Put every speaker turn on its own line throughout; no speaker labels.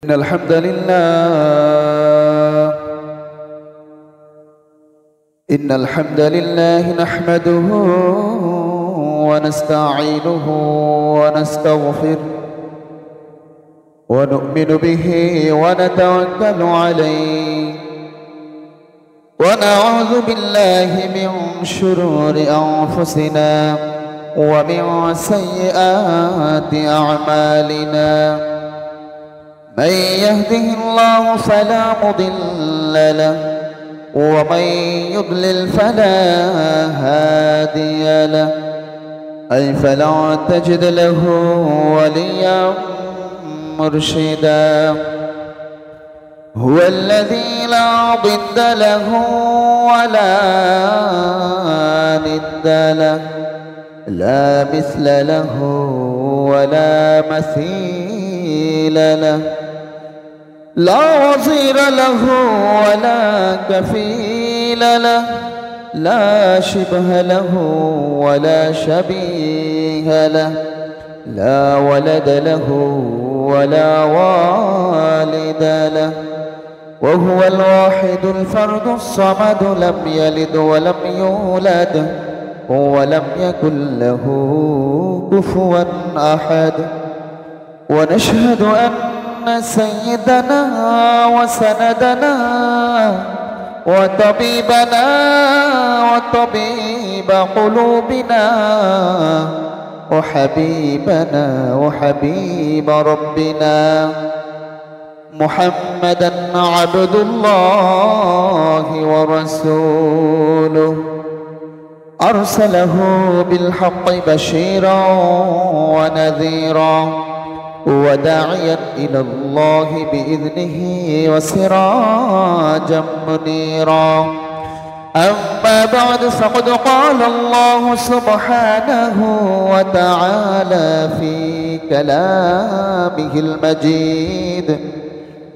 إن الحمد لله نحمده ونستعينه ونستغفره ونؤمن به ونتوكل عليه ونعوذ بالله من شرور أنفسنا ومن سيئات أعمالنا. من يهده الله فلا مضل له ومن يضلل فلا هادي له أي فلا تجد له وليا مرشدا. هو الذي لا ضد له ولا ند له لا مثل له ولا مثيل له لا وزير له ولا كفيل له لا شبه له ولا شبيه له لا ولد له ولا والد له وهو الواحد الفرد الصمد لم يلد ولم يولد ولم يكن له كفوا أحد. ونشهد أن سيدنا وسندنا وطبيبنا وطبيب قلوبنا وحبيبنا وحبيب ربنا محمدا عبد الله ورسوله أرسله بالحق بشيرا ونذيرا وداعيا إلى الله بإذنه وسراجا منيرا. أما بعد فقد قال الله سبحانه وتعالى في كلامه المجيد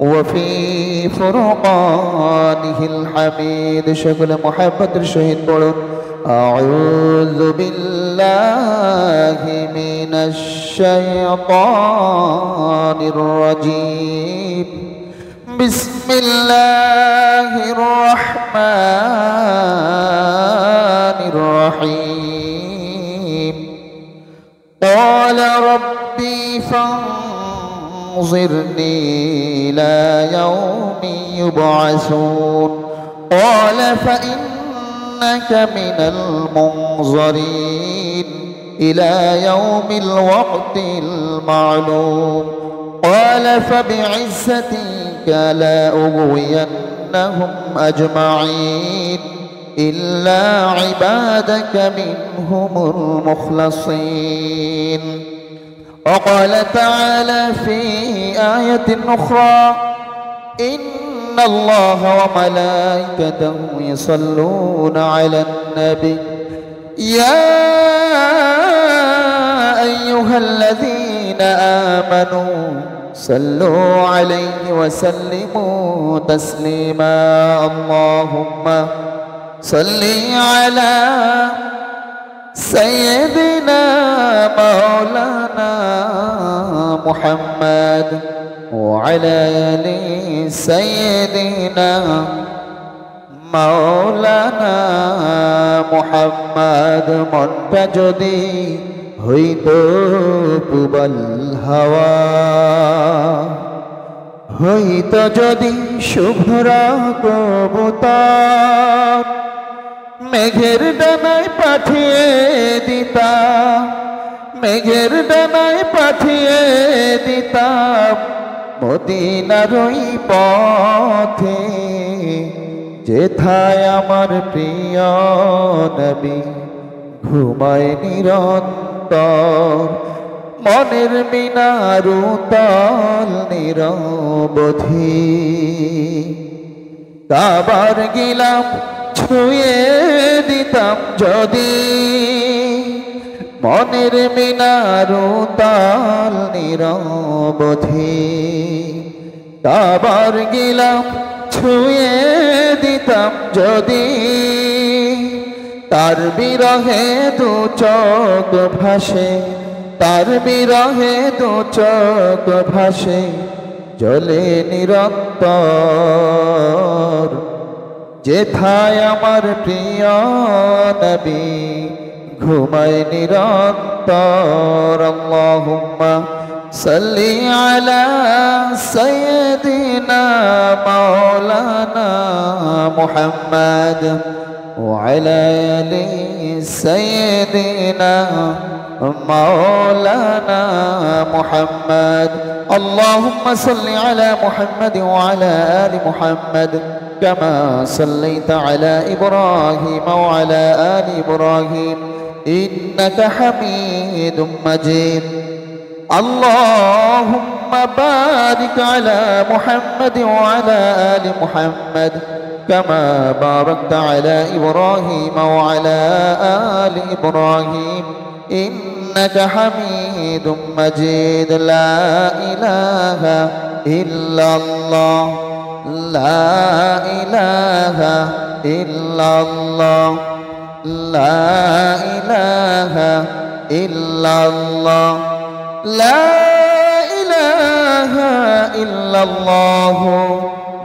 وفي فرقانه الحميد. شكل محبة الشهيد بولون أعوذ بالله من الشيطان الرجيم. بسم الله الرحمن الرحيم. قال ربي فانظرني إلى يوم يبعثون. قال فإنك من المنظرين إلى يوم الوقت المعلوم. قال فبعزتك لا أغوينهم أجمعين إلا عبادك منهم المخلصين. وقال تعالى في آية أخرى إن الله وملائكته يصلون على النبي يا أيها الذين آمنوا صلوا عليه وسلموا تسليما. اللهم صل على سيدنا مولانا محمد وعلى آل سيدنا مولانا محمد। মনটা যদি হইতো প্রবল হাওয়া হইতো যদি শুভ্র কবুতর মেঘের ডানায় পাঠিয়ে দিতাম মেঘের ডানায় পাঠিয়ে দিতাম মদিনার ওই পথে যেথায় আমার প্রিয় নবী ঘুমায় নিরন্তর মনের মিনার উতল নিরবধি। কাবার গিলাফ ছুঁয়ে দিতাম যদি মনের মিনার উতল নিরবধি। কাবার গিলাফ ছুঁয়ে দিতাম যদি তার বিরহে দু চোখ ভাসে তার বিরহে দু চোখ ভাসে জলে নিরন্তর, যেথায় আমার প্রিয় নবী ঘুমায় নিরন্তর। আল্লাহুম্মা সাল্লি আলা সাইয়্যিদিনা মাওলানা মুহাম্মদ ওয়া আলা আলি সাইয়্যিদিনা মাওলানা মুহাম্মদ। আল্লাহুম্মা সাল্লি আলা মুহাম্মদ ওয়া আলা আলি মুহাম্মদ কামা সাল্লাইতা আলা ইব্রাহিম ওয়া আলা আলি ইব্রাহিম ইন্নাকা হামিদুম মাজিদ। اللهم بارك على محمد وعلى آل محمد كما باركت على إبراهيم وعلى آل إبراهيم إنك حميد مجيد. لا إله إلا الله، لا إله إلا الله، لا إله إلا الله، لا إله إلا الله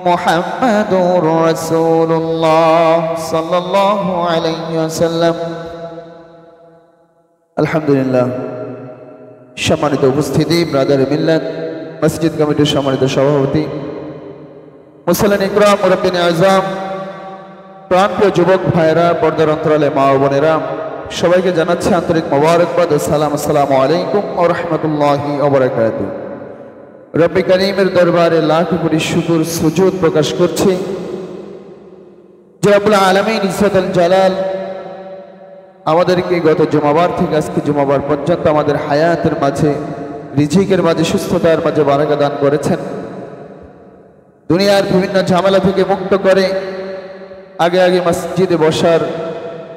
محمد رسول الله صلى الله عليه وسلم। আলহামদুলিল্লাহ। সম্মানিত উপস্থিতি, ব্রাদার মিল্লাত মসজিদ কমিটির সম্মানিত সভাপতি, মুসল্লিন ইকরাম, মুরব্বিন আযম, প্রাণপ্রিয় যুবক ভাইরা, পর্দার অন্তরালে মা ও বোনেরা, সবাইকে জানাচ্ছি আন্তরিক মোবারকবাদ ও সালাম। আসসালামু আলাইকুম ওয়া রাহমাতুল্লাহি ওয়া বারাকাতুহু। রব্বে কারীমের দরবারে লাখ কোটি শুকর সুজুদ প্রকাশ করছি যে রব্বুল আলামিন ইজ্জতুল জালাল আমাদেরকে গত জুমাবার থেকে আজকে জুমাবার পর্যন্ত আমাদের হায়াতের মাঝে, রিজিকের মাঝে, সুস্থতার মাঝে বারাকা দান করেছেন। দুনিয়ার বিভিন্ন ঝামেলা থেকে মুক্ত করে আগে আগে মসজিদে বসার,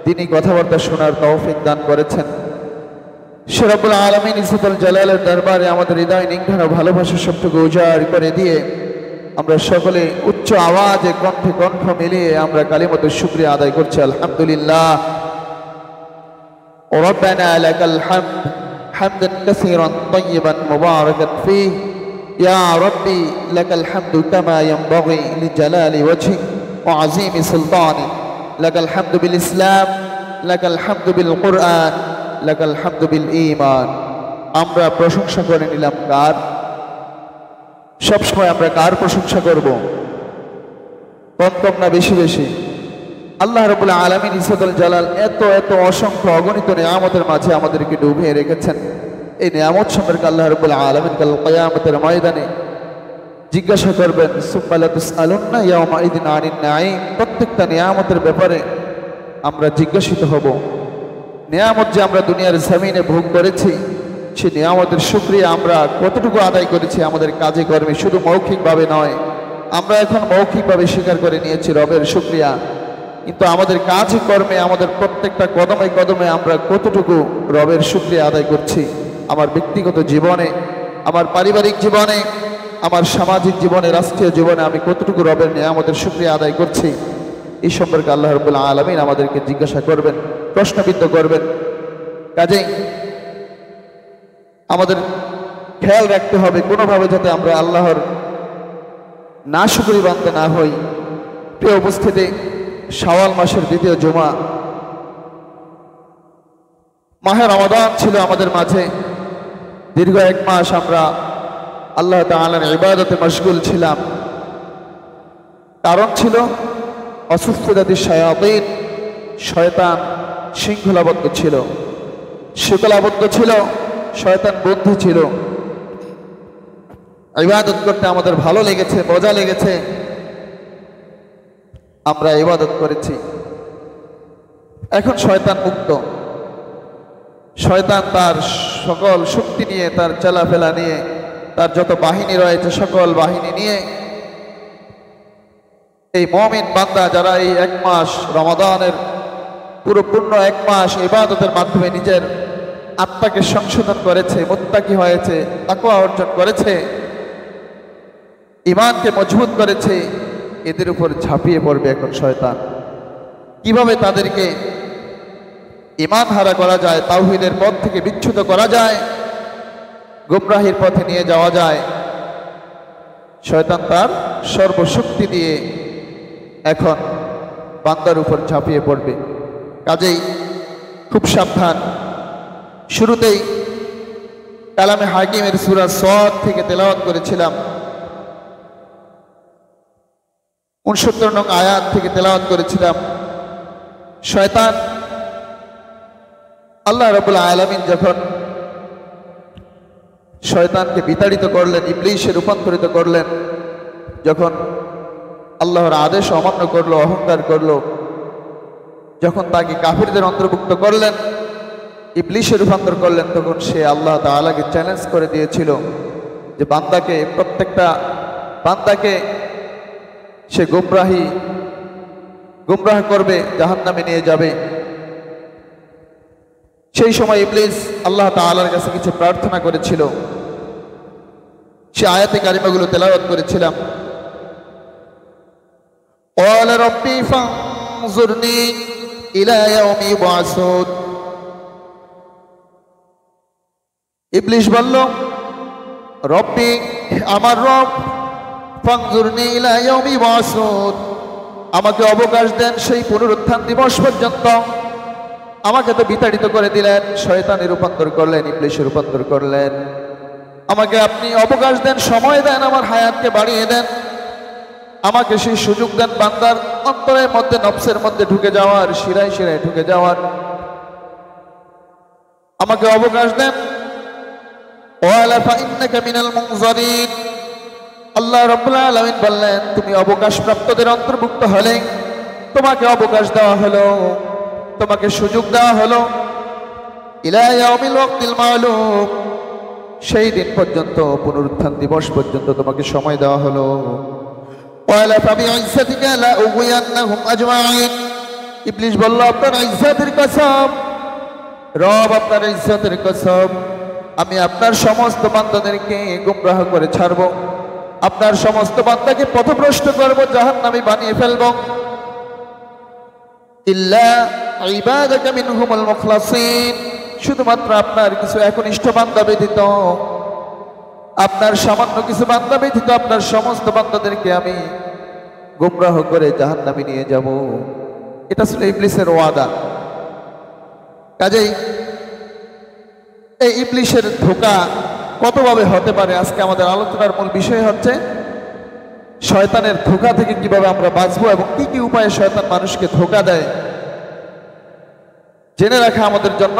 তিনি কথাবার্তা শোনার তৌফিক দান করেছেন। সে রব্বুল আলামিন ইজ্জতুল জালালের দরবারে আমাদের হৃদয় নিংড়ানো ভালোবাসার সবটুকু উজাড় করে দিয়ে আমরা সকলে উচ্চ আওয়াজে কণ্ঠে কণ্ঠ মিলিয়ে আমরা কালিমাতুশ শুকরিয়া আদায় করছি। আলহামদুলিল্লাহ। রব্বানা লাকাল হামদ হামদান কাসীরান তাইয়িবান মুবারাকান ফীহি ইয়া রাব্বি লাকাল হামদু কামা ইয়ানবাগি লিজালালি ওয়াজহিক ওয়া আযীমি সুলতানিক। লাকাল হামদু বিল ইসলাম, লাকাল হামদু বিল কুরআন, লাকাল হামদু বিল ঈমান। আমরা প্রশংসা করে নিলাম কার? সবসময় আমরা কার প্রশংসা করব? কম না বেশি বেশি? আল্লাহ রাব্বুল আলামিন ইজ্জতুল জালাল এত এত অসংখ্য অগণিত নিয়ামতের মাঝে আমাদেরকে ডুবিয়ে রেখেছেন। এই নিয়ামত সম্পর্কে আল্লাহ রাব্বুল আলামিন কাল কিয়ামতের ময়দানে জিজ্ঞাসা করবেন, সুম্মা লাতুসআলুন্না ইয়াওমা ইযিন আনিন নাঈম। প্রত্যেকটা নিয়ামতের ব্যাপারে আমরা জিজ্ঞাসিত হব। নিয়ামত যে আমরা দুনিয়ার জমিনে ভোগ করেছি, সেই নিয়ামতের শুকরিয়া আমরা কতটুকু আদায় করেছি আমাদের কাজে কর্মে, শুধু মৌখিকভাবে নয়। আমরা এখন মৌখিকভাবে স্বীকার করে নিয়েছি রবের শুকরিয়া, কিন্তু আমাদের কাজে কর্মে, আমাদের প্রত্যেকটা কদমে কদমে আমরা কতটুকু রবের শুকরিয়া আদায় করছি। আমার ব্যক্তিগত জীবনে, আমার পারিবারিক জীবনে, আমার সামাজিক জীবনে, রাষ্ট্রীয় জীবনে আমি কতটুকু রবের নিয়ামতের শুকরিয়া আদায় করছি, এই সম্পর্কে আল্লাহ রাব্বুল আলামিন আমাদেরকে জিজ্ঞাসা করবেন, প্রশ্নবিদ্ধ করবেন। কাজেই আমাদের খেয়াল রাখতে হবে কোনোভাবে যাতে আমরা আল্লাহর নাশুকরি বান্দা না হই। প্রিয় উপস্থিতি, শাওয়াল মাসের দ্বিতীয় জুমা, মাহে রমাদান ছিল আমাদের মাঝে। দীর্ঘ এক মাস আমরা আল্লাহ তাআলার ইবাদতে মশগুল ছিলাম। কারণ ছিল অসুস্থতাতি শায়াতিন, শয়তান শৃঙ্খলাবদ্ধ ছিল, শৃঙ্খলাবদ্ধ ছিল, শয়তান বন্ধু ছিল। ইবাদত করতে আমাদের ভালো লেগেছে, মজা লেগেছে, আমরা ইবাদত করেছি। এখন শয়তান মুক্ত। শয়তান তার সকল শক্তি নিয়ে, তার চলাফেরা নিয়ে, তার যত বাহিনী রয়েছে সকল বাহিনী নিয়ে এই মুমিন বান্দা যারা এই এক মাস রমাদানের পুরো পূর্ণ এক মাস ইবাদতের মাধ্যমে নিজের আত্মাকে সংশোধন করেছে, মুত্তাকি হয়েছে, তাকওয়া অর্জন করেছে, ঈমানকে মজবুত করেছে, এদের উপর ঝাঁপিয়ে পড়বে এখন শয়তান। কিভাবে তাদেরকে ঈমান হারা করা যায়, তাওহীদের পথ থেকে বিচ্যুত করা যায়, গুমরাহির পথে নিয়ে যাওয়া যায়, শয়তান তার সর্বশক্তি দিয়ে এখন বান্দার উপর ঝাঁপিয়ে পড়বে। কাজেই খুব সাবধান। শুরুতেই কালামে হাকিমের সূরা সদ থেকে তেলাওয়াত করেছিলাম, ৬৯ নং আয়াত থেকে তেলাওয়াত করেছিলাম। শয়তান আল্লাহ রাব্বুল আলামিন যখন শয়তানকে বিতাড়িত করলেন, ইবলীসে রূপান্তরিত করলেন, যখন আল্লাহর আদেশ অমান্য করলো, অহংকার করলো, যখন তাকে কাফিরদের অন্তর্ভুক্ত করলেন, ইবলীসে রূপান্তর করলেন, তখন সে আল্লাহ তাআলাকে চ্যালেঞ্জ করে দিয়েছিল যে বান্দাকে, প্রত্যেকটা বান্দাকে সে গুমরাহ করবে, জাহান্নামে নিয়ে যাবে। সেই সময় ইবলীস আল্লাহ তাআলার কাছে কিছু প্রার্থনা করেছিল, সে আয়াতে কারিমাগুলো তেলাওয়াত করেছিলাম। ক্বালা রাব্বি ফানজুরনি ইলা ইয়াউমি ইউবআসুন। ইবলীস বলল, রব্বি, আমার রব, ফানজুরনি ইলা ইয়াউমি ইউবআসুন, আমাকে অবকাশ দেন সেই পুনরুত্থান দিবস পর্যন্ত। আমাকে তো বিতাড়িত করে দিলেন, শয়তানে রূপান্তর করলেন, ইবলীসে রূপান্তর করলেন। আমাকে আপনি অবকাশ দেন, সময় দেন, আমার হায়াতকে বাড়িয়ে দেন, আমাকে সেই সুযোগ দেন বান্দার অন্তরের মধ্যে, নফসের মধ্যে ঢুকে যাওয়ার, শিরায় শিরায় ঢুকে যাওয়ার। আমাকে অবকাশ দেন। ওয়ালা ফাইন্নাকা মিনাল মুনজারিন। আল্লাহ রাব্বুল আলামিন বললেন, তুমি অবকাশ প্রাপ্তদের অন্তর্ভুক্ত হলে, তোমাকে অবকাশ দেওয়া হলো, তোমাকে সুযোগ দেওয়া হলো। ইলা ইয়াউমিল ওয়াক্তিল মা'লুম, সেই দিন পর্যন্ত, পুনরুত্থান দিবস পর্যন্ত তোমাকে সময় দেওয়া হলো। ওয়ালা ফাবিইজ্জাতিকা লা উগওয়ান্নাহুম আজমাইন। ইবলীস বলল, আপনার ইজ্জতের কসম, রব আপনার ইজ্জতের কসম, আমি আপনার সমস্ত বান্দাদেরকে গুমরাহ করে ছাড়ব, আপনার সমস্ত বান্দাকে পথভ্রষ্ট করব, জাহান্নামী বানিয়ে ফেলব। ইল্লা ইবাদাকা মিনহুমুল মুখলাসিন, শুধুমাত্র আপনার কিছু একনিষ্ঠ বান্দা ব্যতীত, আপনার সামান্য কিছু বান্দা ব্যতীত আপনার সমস্ত বান্দাদেরকে আমি গুমরাহ করে জাহান্নামে নিয়ে যাব। এটা ছিল ইবলীসের ওয়াদা। কাজেই এই ইবলীসের ধোঁকা কতভাবে হতে পারে, আজকে আমাদের আলোচনার মূল বিষয় হচ্ছে শয়তানের ধোঁকা থেকে কিভাবে আমরা বাঁচবো এবং কি কি উপায়ে শয়তান মানুষকে ধোঁকা দেয়, জেনে রাখা আমাদের জন্য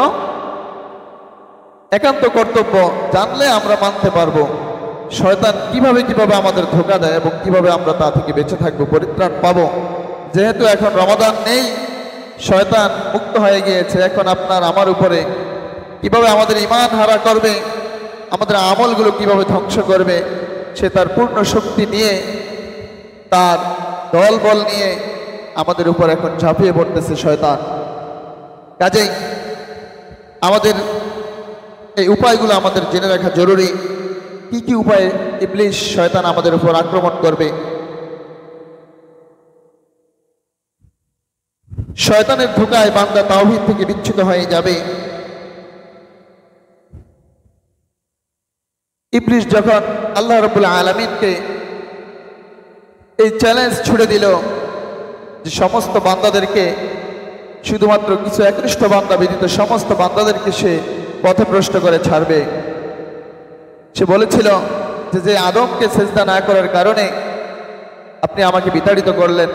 একান্ত কর্তব্য। জানলে আমরা মানতে পারবো শয়তান কিভাবে আমাদের ধোঁকা দেয় এবং কিভাবে আমরা তা থেকে বেঁচে থাকবো, পরিত্রাণ পাবো। যেহেতু এখন রমাদান নেই, শয়তান মুক্ত হয়ে গিয়েছে, এখন আপনার আমার উপরে কিভাবে আমাদের ঈমান হারা করবে, আমাদের আমলগুলো কিভাবে ধ্বংস করবে, সে তার পূর্ণ শক্তি নিয়ে, তার দল বল নিয়ে আমাদের উপর এখন ঝাঁপিয়ে পড়তেছে শয়তান। কাজেই আমাদের এই উপায়গুলো আমাদের জেনে রাখা জরুরি। কি কি উপায়ে ইবলীস, শয়তান আমাদের উপর আক্রমণ করবে। শয়তানের ধোঁকায় বান্দা তাওহীদ থেকে বিচ্যুত হয়ে যাবে। ইবলীস যখন আল্লাহ রাব্বুল আলামিনকে এই চ্যালেঞ্জ ছুড়ে দিল যে সমস্ত বান্দাদেরকে, শুধুমাত্র কিছু একনিষ্ঠ বান্দা ব্যতীত সমস্ত বান্দাদেরকে সে পথভ্রষ্ট করে ছাড়বে, সে বলেছিল যে আদমকে সেজদা না করার কারণে আপনি আমাকে বিতাড়িত করলেন,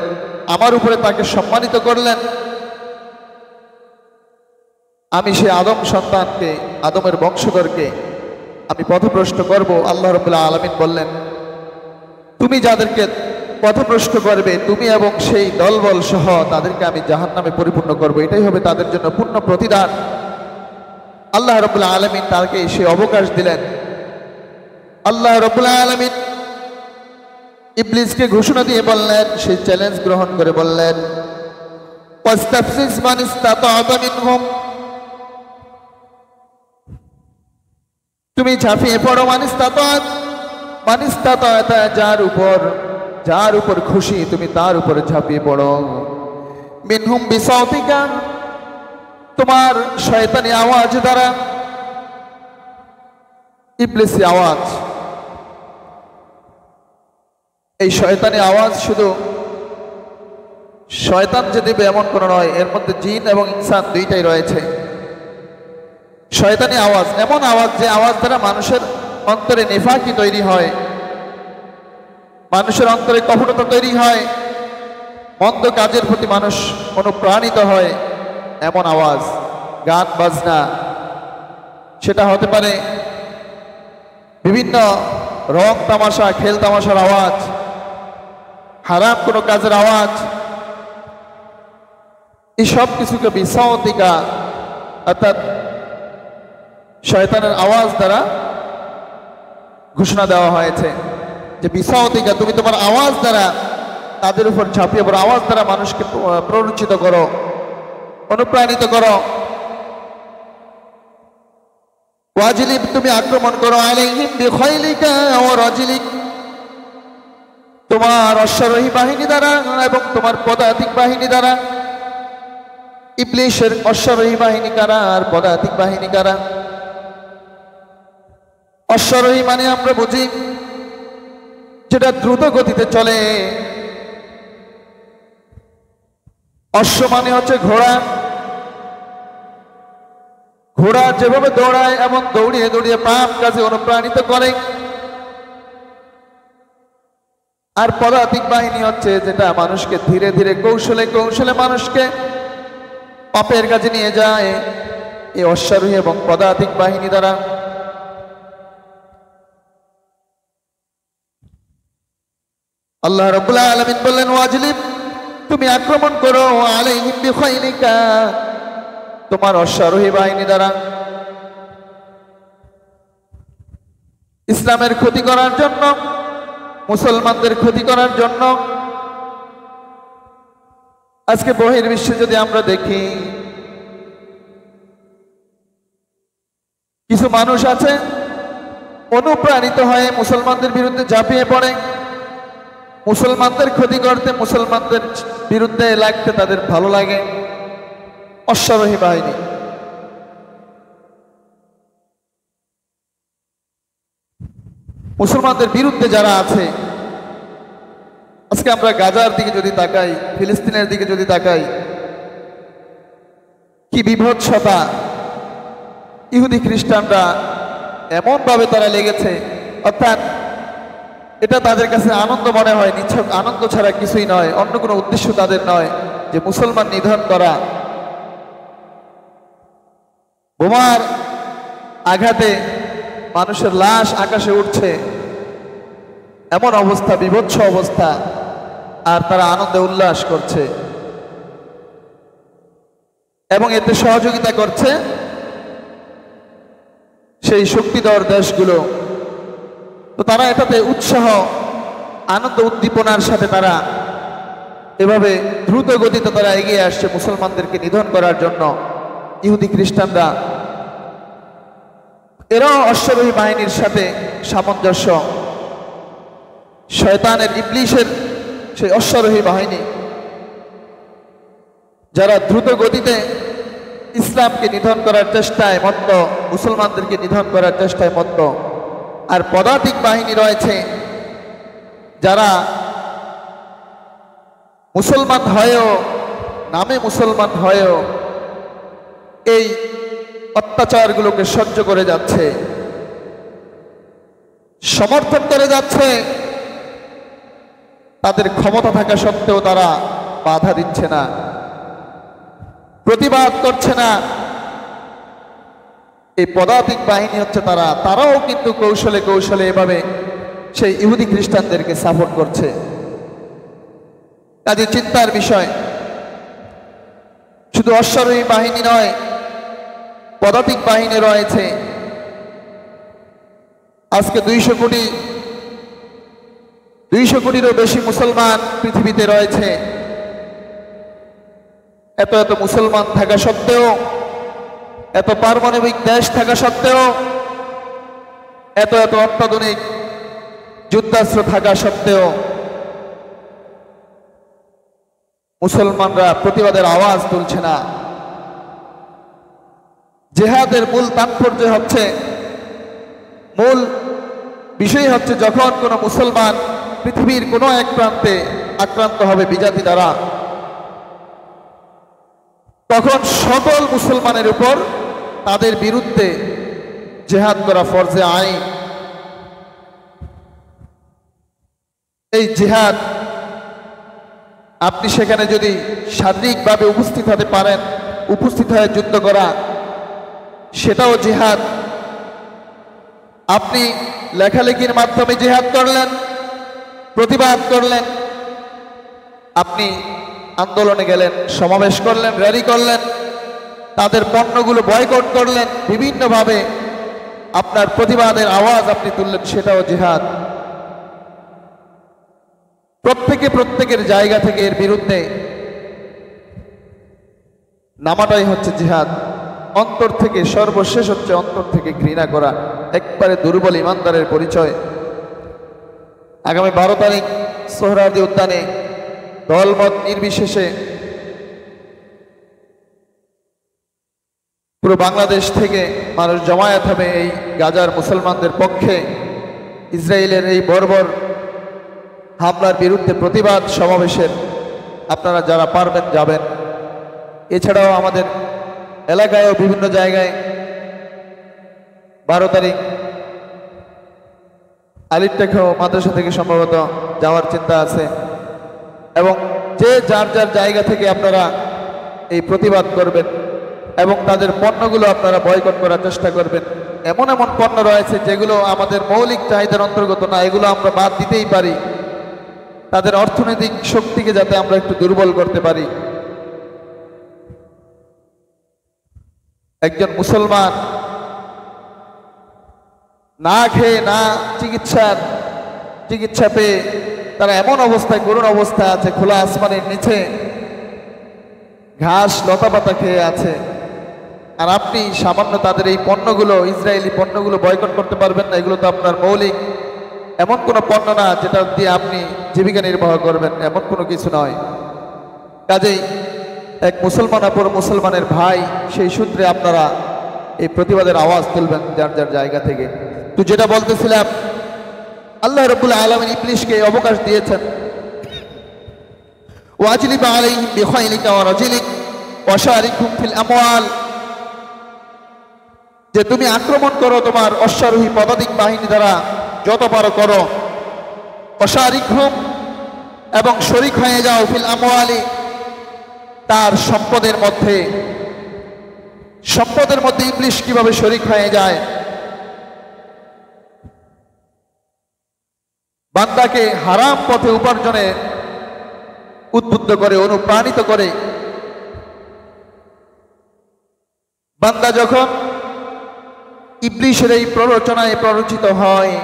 আমার উপরে তাকে সম্মানিত করলেন, আমি সে আদম সন্তানকে, আদমের বংশধরকে আমি পথভ্রষ্ট করব। আল্লাহ রাব্বুল আলামিন বললেন, তুমি যাদেরকে পথভ্রষ্ট করবে, তুমি এবং সেই দলবল সহ তাদেরকে আমি জাহান্নামে পরিপূর্ণ করব, এটাই হবে তাদের জন্য পূর্ণ প্রতিদান। আল্লাহ রাব্বুল আলামিন তাকে সে অবকাশ দিলেন। আল্লাহ রাব্বুল আলামিন ইবলীসকে ঘোষণা দিয়ে বললেন, সেই চ্যালেঞ্জ গ্রহণ করে বললেন, ওয়াস্তাফজিজ মান ইসতাতা'তা মিনহুম, তুমি ঝাঁপিয়ে পড়ো, মান ইসতাতা'তা, যার উপর খুশি তুমি তার উপরে ঝাঁপিয়ে পড়ো, মিনহুম বিসাউতিকা, তোমার শয়তানি আওয়াজ দ্বারা, ইবলীসি আওয়াজ। এই শয়তানি আওয়াজ শুধু শয়তান যে দেবে এমন কোনো নয়, এর মধ্যে জিন এবং ইনসান দুইটাই রয়েছে। শয়তানি আওয়াজ এমন আওয়াজ যে আওয়াজ দ্বারা মানুষের অন্তরে নেফাকি তৈরি হয়, মানুষের অন্তরে কপটতা তৈরি হয়, মন্দ কাজের প্রতি মানুষ অনুপ্রাণিত হয়। এমন আওয়াজ, গান বাজনা, সেটা হতে পারে বিভিন্ন রং তামাশা, খেল তামাশার আওয়াজ, হারাম কোনো কাজের আওয়াজ, এই সব কিছুকে বিসাওতিকা অর্থাৎ শয়তানের আওয়াজ দ্বারা ঘোষণা দেওয়া হয়েছে যে বিসাওতিকা, তুমি তোমার আওয়াজ দ্বারা তাদের উপর ঝাঁপিয়ে পড়ো, আওয়াজ দ্বারা মানুষকে প্ররোচিত করো, অনুপ্রাণিত করো। ওয়াজিলিব, তুমি আক্রমণ করো, আলাইহিম বিখাইলিকা ওয়া রাজিলিক, তোমার অশ্বারোহী বাহিনী দ্বারা এবং তোমার পদাতিক বাহিনী দ্বারা। ইবলিশের অশ্বারোহী বাহিনী কারা আর পদাতিক বাহিনী কারা? অশ্বারোহী মানে আমরা বুঝি যেটা দ্রুত গতিতে চলে। অশ্ব মানে হচ্ছে ঘোড়া। ঘোড়া যেভাবে দৌড়ায় এমন দৌড়িয়ে দৌড়িয়ে পাপ কাজে অনুপ্রাণিত করে। আর পদাতিক বাহিনী হচ্ছে যেটা মানুষকে ধীরে ধীরে কৌশলে কৌশলে মানুষকে পাপের কাজে নিয়ে যায়, এই অশ্বারোহী এবং পদাতিক বাহিনী দ্বারা। আল্লাহ রাব্বুল আলামিন বললেন, ওয়াজলিব, তুমি আক্রমণ করো, আলাইহিম বিখাইলিকা, তোমার অশ্বারোহী বাহিনী দ্বারা। ইসলামের ক্ষতি করার জন্য, মুসলমানদের ক্ষতি করার জন্য। আজকে বহির্বিশ্বে যদি আমরা দেখি, কিছু মানুষ আছে অনুপ্রাণিত হয়ে মুসলমানদের বিরুদ্ধে ঝাঁপিয়ে পড়ে, মুসলমানদের ক্ষতি করতে, মুসলমানদের বিরুদ্ধে লাগতে তাদের ভালো লাগে। অশ্বারোহী বাহিনী, মুসলমানদের বিরুদ্ধে যারা আছে, আজকে আমরা গাজার দিকে যদি তাকাই, ফিলিস্তিনের দিকে যদি তাকাই, কি বিভৎসতা! ইহুদি খ্রিস্টানরা এমনভাবে তারা লেগেছে, অর্থাৎ এটা তাদের কাছে আনন্দ মনে হয়, নিছক আনন্দ ছাড়া কিছুই নয়, অন্য কোনো উদ্দেশ্য তাদের নয় যে মুসলমান নিধন করা। বোমার আঘাতে মানুষের লাশ আকাশে উঠছে, এমন অবস্থা, বিভৎস অবস্থা, আর তারা আনন্দে উল্লাস করছে এবং এতে সহযোগিতা করছে সেই শক্তিধর দেশগুলো। তো তারা এটাতে উৎসাহ, আনন্দ, উদ্দীপনার সাথে তারা এভাবে দ্রুত গতিতে তারা এগিয়ে আসছে মুসলমানদেরকে নিধন করার জন্য। ইহুদি খ্রিস্টানরা এরাও অশ্বারোহী বাহিনীর সাথে সামঞ্জস্য, শয়তানের, ইবলিশের সেই অশ্বারোহী বাহিনী, যারা দ্রুত গতিতে ইসলামকে নিধন করার চেষ্টায় মত্ত, মুসলমানদেরকে নিধন করার চেষ্টায় মত্ত। আর পদাতিক বাহিনী রয়েছে যারা মুসলমান হয়েও, নামে মুসলমান হয়েও এই অত্যাচারগুলোকে সহ্য করে যাচ্ছে, সমর্থন করে যাচ্ছে। তাদের ক্ষমতা থাকা সত্ত্বেও তারা বাধা দিচ্ছে না, প্রতিবাদ করছে না। এই পদাতিক বাহিনী হচ্ছে তারাও কিন্তু কৌশলে কৌশলে এভাবে সেই ইহুদি খ্রিস্টানদেরকে সাপোর্ট করছে। কাজে চিন্তার বিষয়, শুধু অশ্বারোহী বাহিনী নয়, পদাতিক বাহিনী রয়েছে। আজকে 200 কোটিরও বেশি মুসলমান পৃথিবীতে রয়েছে। এত এত মুসলমান থাকা সত্ত্বেও, এত পারমাণবিক দেশ থাকা সত্ত্বেও, এত এত অত্যাধুনিক যুদ্ধাস্ত্র থাকা সত্ত্বেও মুসলমানরা প্রতিবাদের আওয়াজ তুলছে না। জিহাদের মূল তাৎপর্য হচ্ছে, মূল বিষয় হচ্ছে, যখন কোনো মুসলমান পৃথিবীর কোনো এক প্রান্তে আক্রান্ত হবে বিজাতি দ্বারা, তখন সকল মুসলমানের উপর তাদের বিরুদ্ধে জিহাদ করা ফরজে আইন। এই জিহাদ আপনি সেখানে যদি শারীরিকভাবে উপস্থিত হতে পারেন, উপস্থিত হয়ে যুদ্ধ করা, সেটাও জিহাদ। আপনি লেখালেখির মাধ্যমে জিহাদ করলেন, প্রতিবাদ করলেন, আপনি আন্দোলনে গেলেন, সমাবেশ করলেন, র্যালি করলেন, তাদের পণ্যগুলো বয়কট করলেন, বিভিন্নভাবে আপনার প্রতিবাদের আওয়াজ আপনি তুললেন, সেটাও জিহাদ। প্রত্যেকের জায়গা থেকে এর বিরুদ্ধে নামাটাই হচ্ছে জিহাদ। অন্তর থেকে, সর্বশেষ হচ্ছে অন্তর থেকে ঘৃণা করা, একবারে দুর্বল ইমানদারের পরিচয়। আগামী 12 তারিখ সোহরাওয়ার্দী উদ্যানে দলমত নির্বিশেষে পুরো বাংলাদেশ থেকে মানুষ জমায়েত হবে এই গাজার মুসলমানদের পক্ষে। ইসরায়েলের এই বর্বর হামলার বিরুদ্ধে প্রতিবাদ সমাবেশের আপনারা যারা পারবেন যাবেন। এছাড়াও আমাদের এলাকায়ও বিভিন্ন জায়গায় 12 তারিখ আলিরটেকেও মাদ্রাসা থেকে সম্ভবত যাওয়ার চিন্তা আছে, এবং যে যার যার জায়গা থেকে আপনারা এই প্রতিবাদ করবেন এবং তাদের পণ্যগুলো আপনারা বয়কট করার চেষ্টা করবেন। এমন এমন পণ্য রয়েছে যেগুলো আমাদের মৌলিক চাহিদার অন্তর্গত না, এগুলো আমরা বাদ দিতেই পারি, তাদের অর্থনৈতিক শক্তিকে যাতে আমরা একটু দুর্বল করতে পারি। একজন মুসলমান না খেয়ে, না চিকিৎসা পেয়ে তারা এমন অবস্থায়, করুণ অবস্থা আছে, খোলা আসমানের নিচে ঘাস লতাপাতা খেয়ে আছে, আর আপনি সামান্য তাদের এই পণ্যগুলো, ইসরায়েলি পণ্যগুলো বয়কট করতে পারবেন না। এগুলো তো আপনার মৌলিক এমন কোনো পণ্য না যেটা দিয়ে আপনি জীবিকা নির্বাহ করবেন, এমন কোনো কিছু নয়। কাজেই এক মুসলমান অপর মুসলমানের ভাই, সেই সূত্রে আপনারা এই প্রতিবাদের আওয়াজ তুলবেন যার যার জায়গা থেকে। তো যেটা বলতেছিলাম, আল্লাহ রাব্বুল আলামিন ইবলিসকে অবকাশ দিয়েছেন, ওয়াজলিব আলাইহিম বিখাইলিকা ওয়া রাজিলিক ওয়া শারিকহুম ফিল আমওয়াল, যে তুমি আক্রমণ করো তোমার অশ্বারোহী পদাতিক বাহিনী দ্বারা, যত পারো করো। ওয়া শারিকহুম, এবং শরীক হয়ে যাও, ফিল আমওয়ালি, তার সম্পদের মধ্যে। সম্পদের মধ্যে ইবলিস কিভাবে শরীক হয়ে যায়? বান্দাকে হারাম পথে উপার্জনে উদ্বুদ্ধ করে, অনুপ্রাণিত করে। বান্দা যখন ইবলিসের এই প্ররোচনায় প্ররোচিত হয়,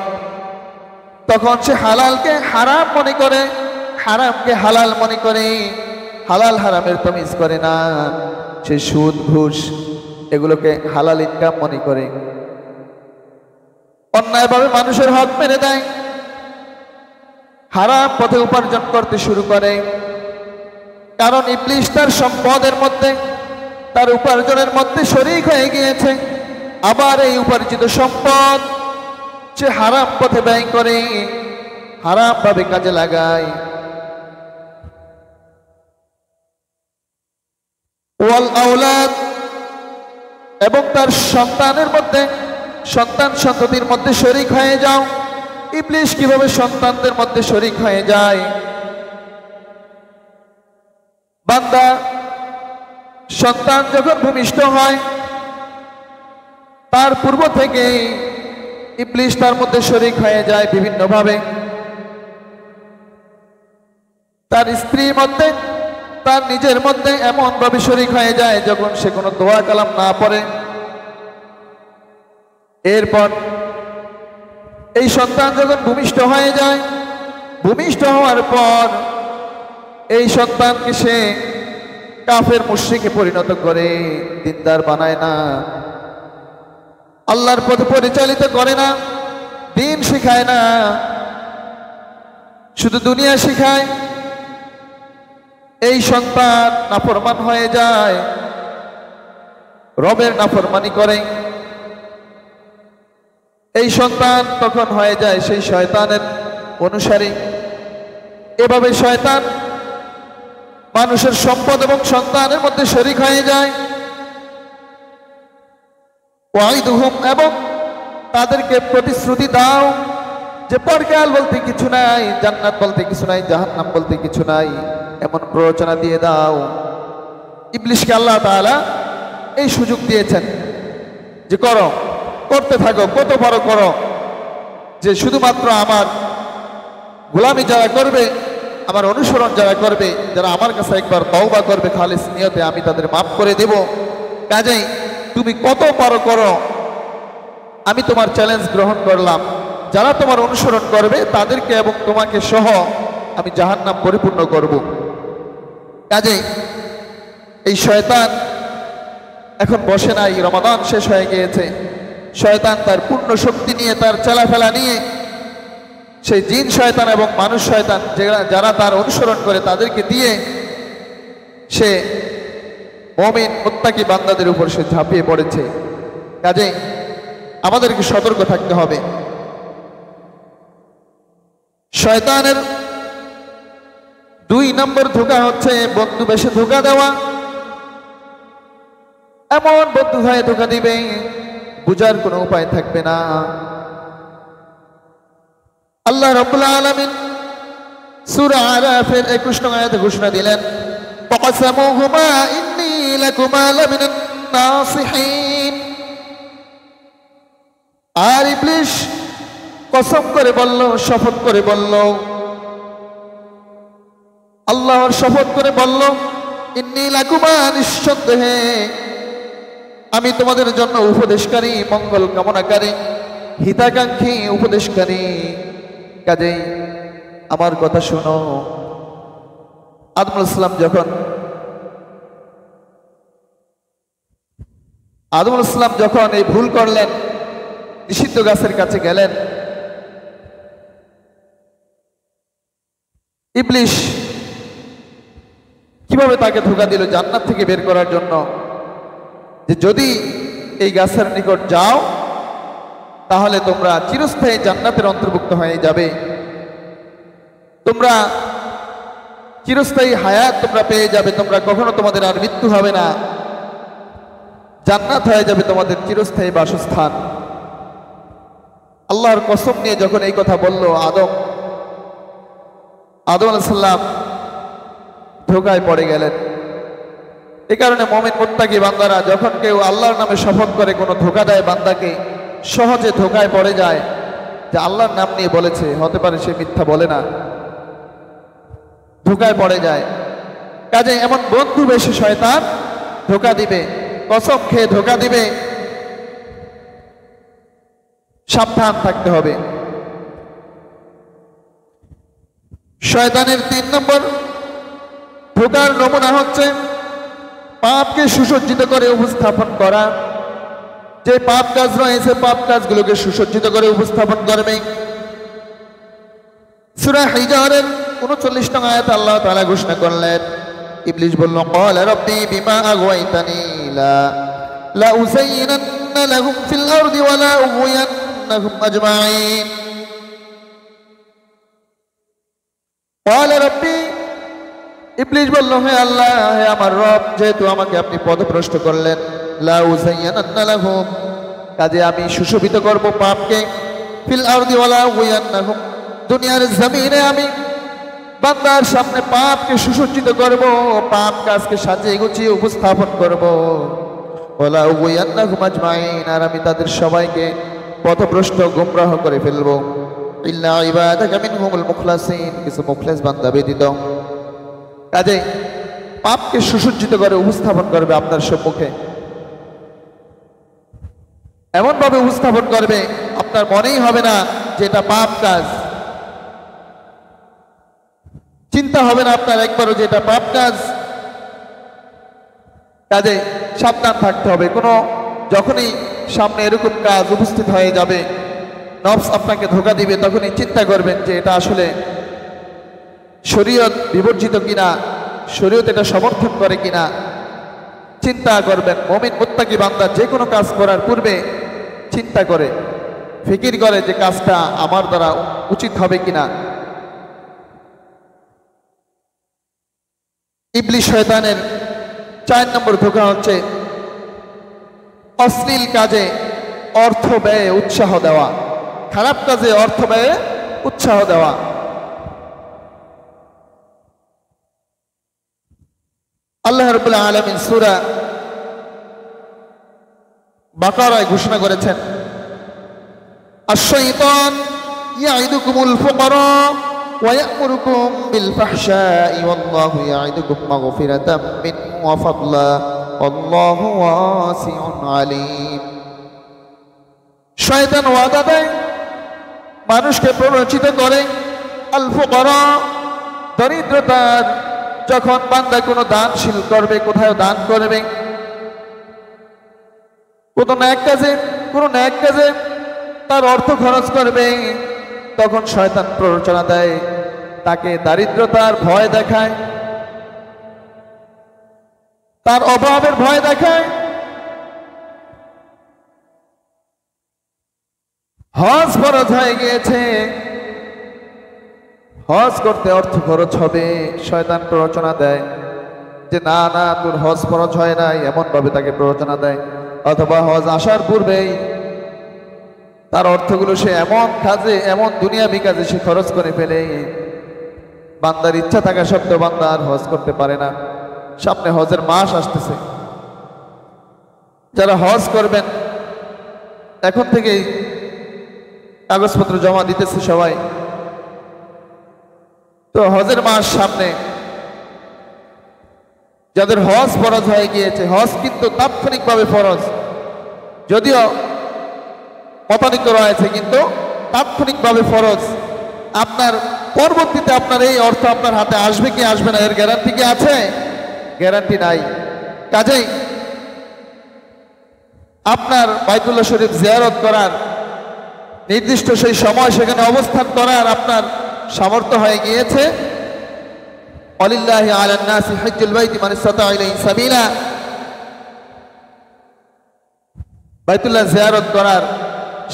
তখন সে হালালকে হারাম মনে করে, হারামকে হালাল মনে করে, হালাল হারামের তমিজ করে না। সে সুদ ঘুষ এগুলোকে হালাল ইনকাম মনে করে, অন্যায়ভাবে মানুষের হক মেরে দেয়, হারাম পথে উপার্জন করতে শুরু করে। কারণ ইবলিস তার সম্পদের মধ্যে, তার উপার্জনের মধ্যে শরীক হয়ে গিয়েছে। আবার এই উপার্জিত সম্পদ সে হারাম পথে ব্যয় করে, হারাম ভাবে কাজে লাগায়। ওয়াল আওলাদ, এবং তার সন্তানের মধ্যে, সন্তান সন্ততির মধ্যে শরীক হয়ে যাও। ইবলিস কিভাবে সন্তানদের মধ্যে শরীক হয়ে যায়? বান্দা সন্তান যখন ভূমিষ্ঠ হয়, তার পূর্ব থেকে ইবলিস তার মধ্যে শরীক হয়ে যায় বিভিন্নভাবে। তার স্ত্রীর মধ্যে, তার নিজের মধ্যে এমন ভাবে শরীক হয়ে যায় যখন সে কোনো দোয়া কালাম না পড়ে। এরপর এই সন্তান যখন ভূমিষ্ঠ হয়ে যায়, ভূমিষ্ঠ হওয়ার পর এই সন্তানকে সে কাফের মুশরিকে পরিণত করে, দিনদার বানায় না, আল্লাহর পথে পরিচালিত করে না, দিন শিখায় না, শুধু দুনিয়া শিখায়। এই সন্তান নাফরমান হয়ে যায়, রবের নাফরমানি করে। এই সন্তান তখন হয়ে যায় সেই শয়তানের অনুসারী, এভাবে শয়তান মানুষের সম্পদ এবং সন্তানের মধ্যে শরীক হয়ে যায়। ওয়াইদুহুম, এবং তাদেরকে প্রতিশ্রুতি দাও যে পরকাল বলতে কিছু নাই, জান্নাত বলতে কিছু নাই, জাহান্নাম বলতে কিছু নাই, এমন প্ররোচনা দিয়ে দাও। ইবলিশকে আল্লাহ তাআলা এই সুযোগ দিয়েছেন যে করো, করতে থাকো, কত বড় করো, যে শুধুমাত্র আমার গোলামি যারা করবে, আমার অনুসরণ যারা করবে, যারা আমার কাছে একবার তওবা করবে খালিস নিয়তে, আমি তাদের মাফ করে দেব। কাজেই তুমি কত পারো করো, আমি তোমার চ্যালেঞ্জ গ্রহণ করলাম। যারা তোমার অনুসরণ করবে তাদেরকে এবং তোমাকে সহ আমি জাহান্নাম পরিপূর্ণ করব। কাজেই এই শয়তান এখন বসে নাই, রমাদান শেষ হয়ে গিয়েছে। শয়তান তার পূর্ণ শক্তি নিয়ে, তার চলাফেরা নিয়ে, সেই জিন শয়তান এবং মানুষ শয়তান যারা তার অনুসরণ করে তাদেরকে দিয়ে সে মুমিন মুত্তাকি বান্দাদের উপর সে ঝাঁপিয়ে পড়েছে। কাজেই আমাদেরকে সতর্ক থাকতে হবে। শয়তানের 2 নম্বর ধোঁকা হচ্ছে বন্ধু বেশে ধোঁকা দেওয়া। এমন বন্ধু হয়ে ধোঁকা দিবে বুঝার কোনো উপায় থাকবে না। আল্লাহ রাব্বুল আলামিন সূরা আরাফের 21 নং আয়াতে ঘোষণা দিলেন, ফাকাসামুহুমা ইন্নী লাকুমা লামিনান নাসিহিন। আর ইবলিশ কসম করে বলল, শপথ করে বলল, আল্লাহর শপথ করে বলল, ইন্নী লাকুমা, নিঃসন্দেহে আমি তোমাদের জন্য উপদেশকারী, মঙ্গল কামনাকারী, হিতাকাঙ্ক্ষী উপদেশকারী। কাজেই আমার কথা শোনো। আদম আলাইহিস সালাম যখন এই ভুল করলেন, নিষিদ্ধ গাছের কাছে গেলেন, ইবলিশ কিভাবে তাকে ধোঁকা দিল জান্নাত থেকে বের করার জন্য, যে যদি এই গাছের নিকট যাও তাহলে তোমরা চিরস্থায়ী জান্নাতের অন্তর্ভুক্ত হয়ে যাবে, তোমরা চিরস্থায়ী হায়াত তোমরা পেয়ে যাবে, তোমরা কখনো তোমাদের আর মৃত্যু হবে না, জান্নাত হয়ে যাবে তোমাদের চিরস্থায়ী বাসস্থান। আল্লাহর কসম নিয়ে যখন এই কথা বলল, আদম আলাইহিস সালাম ধোঁকায় পড়ে গেলেন। এই কারণে মুমিন মুত্তাকি বান্দারা যখন কেউ আল্লাহর নামে শপথ করে কোনো ধোঁকা দেয় বান্দাকে, সহজে ধোঁকায় পড়ে যায় যে আল্লাহর নাম নিয়ে বলেছে, হতে পারে সে মিথ্যা বলে না, ধোঁকায় পড়ে যায়। কাজে এমন বন্ধু বেশি শয়তান ধোঁকা দিবে, কসম খেয়ে ধোঁকা দিবে, সাবধান থাকতে হবে। শয়তানের 3 নম্বর ধোঁকার নমুনা হচ্ছে পাপকে সুসজ্জিত করে উপস্থাপন করা। যে পাপ কাজ রয়েছে, পাপ কাজগুলোকে সুসজ্জিত করে উপস্থাপন করবে। সূরা হিজরের 39 নং আয়াতে আল্লাহ তাআলা ঘোষণা করলেন, ইবলিশ বলল, ক্বালা রাব্বি বিমা আগওয়াইতানি লা উযায়্যিনান্না লাহুম ফিল আরদি ওয়া লা উগওয়িয়ান্নাহুম আজমাইন। ক্বালা রাব্বি, ইবলিশ বলল, হে আল্লাহ, হে আমার রব, যেহেতু আমাকে আপনি পথভ্রষ্ট করলেন, লা উযায়্যিনান্না লাহুম, কাজে আমি সুশোভিত করব পাপকে, ফিল আরদি ওয়া লা উগওয়িয়ান্নাহুম, দুনিয়ার জমিনে আমি বান্দার সামনে পাপকে সুসজ্জিত করব, পাপ কাজকে সাজিয়ে গুছিয়ে উপস্থাপন করব। ওয়ালা উগওয়িয়ান্নাহুম আজমাইন, আর আমি তাদের সবাইকে পথভ্রষ্ট গুমরাহ করে ফেলব। ইল্লা ইবাদাকা মিনহুমুল মুখলাসিন, কিছু মুখলেস বান্দা ব্যতীত। কাজে পাপকে সুসজ্জিত করে উপস্থাপন করবে আপনার সম্মুখে, এমন ভাবে উপস্থাপন করবে আপনার মনেই হবে না যে এটা পাপ কাজ, চিন্তা হবে না আপনার একবারও যে এটা পাপ কাজ। কাজে সাবধান থাকতে হবে। যখনই সামনে এরকম কাজ উপস্থিত হয়ে যাবে, নফস আপনাকে ধোঁকা দিবে, তখনই চিন্তা করবেন যে এটা আসলে শরীয়ত বিবর্জিত কিনা, শরীয়ত এটা সমর্থন করে কিনা, চিন্তা করবেন। মুমিন মুত্তাকি বান্দা যে কোনো কাজ করার পূর্বে চিন্তা করে, ফিকির করে যে কাজটা আমার দ্বারা উচিত হবে কিনা। ইবলিস শয়তানের 4 নম্বর ধোঁকা হচ্ছে অশ্লীল কাজে অর্থ ব্যয়ে উৎসাহ দেওয়া, খারাপ কাজে অর্থ ব্যয়ে উৎসাহ দেওয়া। আল্লাহ রাব্বুল আলামিন সূরা বাকারায় ঘোষণা করেছেন, আশ-শাইতান ইয়াইদুকুমুল ফুকরা ওয়া ইয়া'মুরুকুম বিল ফাহশাই ওয়াল্লাহু ইয়াইদুকুম মাগফিরাতাম মিনহু ওয়া ফাদলা আল্লাহু ওয়াসিউন আলীম। শয়তান ওয়াদা দেয়, মানুষকে প্ররোচিত করে আল ফুকরা, দরিদ্রতার। যখন বান্দা কোনো দানশীল করবে, কোথায় দান করবে, কোনো ন্যাক কাজে তার অর্থ খরচ করবে, তখন শয়তান প্ররোচনা দেয়, তাকে দারিদ্রতার ভয় দেখায়, তার অভাবের ভয় দেখায়। হজ ফরজ হয়ে গিয়েছে, হজ করতে অর্থ খরচ হবে, শয়তান প্ররোচনা দেয় যে না না তোর হজ ফরজ হয় নাই, এমন ভাবে তাকে প্ররোচনা দেয়। অথবা হজ আসার পূর্বেই তার অর্থগুলো সে এমন কাজে, এমন দুনিয়াবি কাজে সে খরচ করে ফেলে, বান্দার ইচ্ছা থাকা সত্ত্বেও বান্দা আর হজ করতে পারে না। সামনে হজের মাস আসতেছে, যারা হজ করবেন এখন থেকেই কাগজপত্র জমা দিতেছে সবাই। তো হজের মাস সামনে, যাদের হজ ফরজ হয়ে গিয়েছে, হজ কিন্তু তাৎক্ষণিকভাবে ফরজ, যদিও মতানৈক্য রয়েছে, কিন্তু তাৎক্ষণিকভাবে ফরজ। আপনার পরবর্তীতে আপনার এই অর্থ আপনার হাতে আসবে কি আসবে না, এর গ্যারান্টি কি আছে? গ্যারান্টি নাই। কাজেই আপনার বাইতুল্লাহ শরীফ জিয়ারত করার নির্দিষ্ট সেই সময় সেখানে অবস্থান করার আপনার সামর্থ্য হয়ে গিয়েছে, ওয়ালিল্লাহি আলান নাসি হজ্জুল বাইতি মান ইসতাতা ইলাইহি সাবিলা, বাইতুল্লাহ জিয়ারত করার,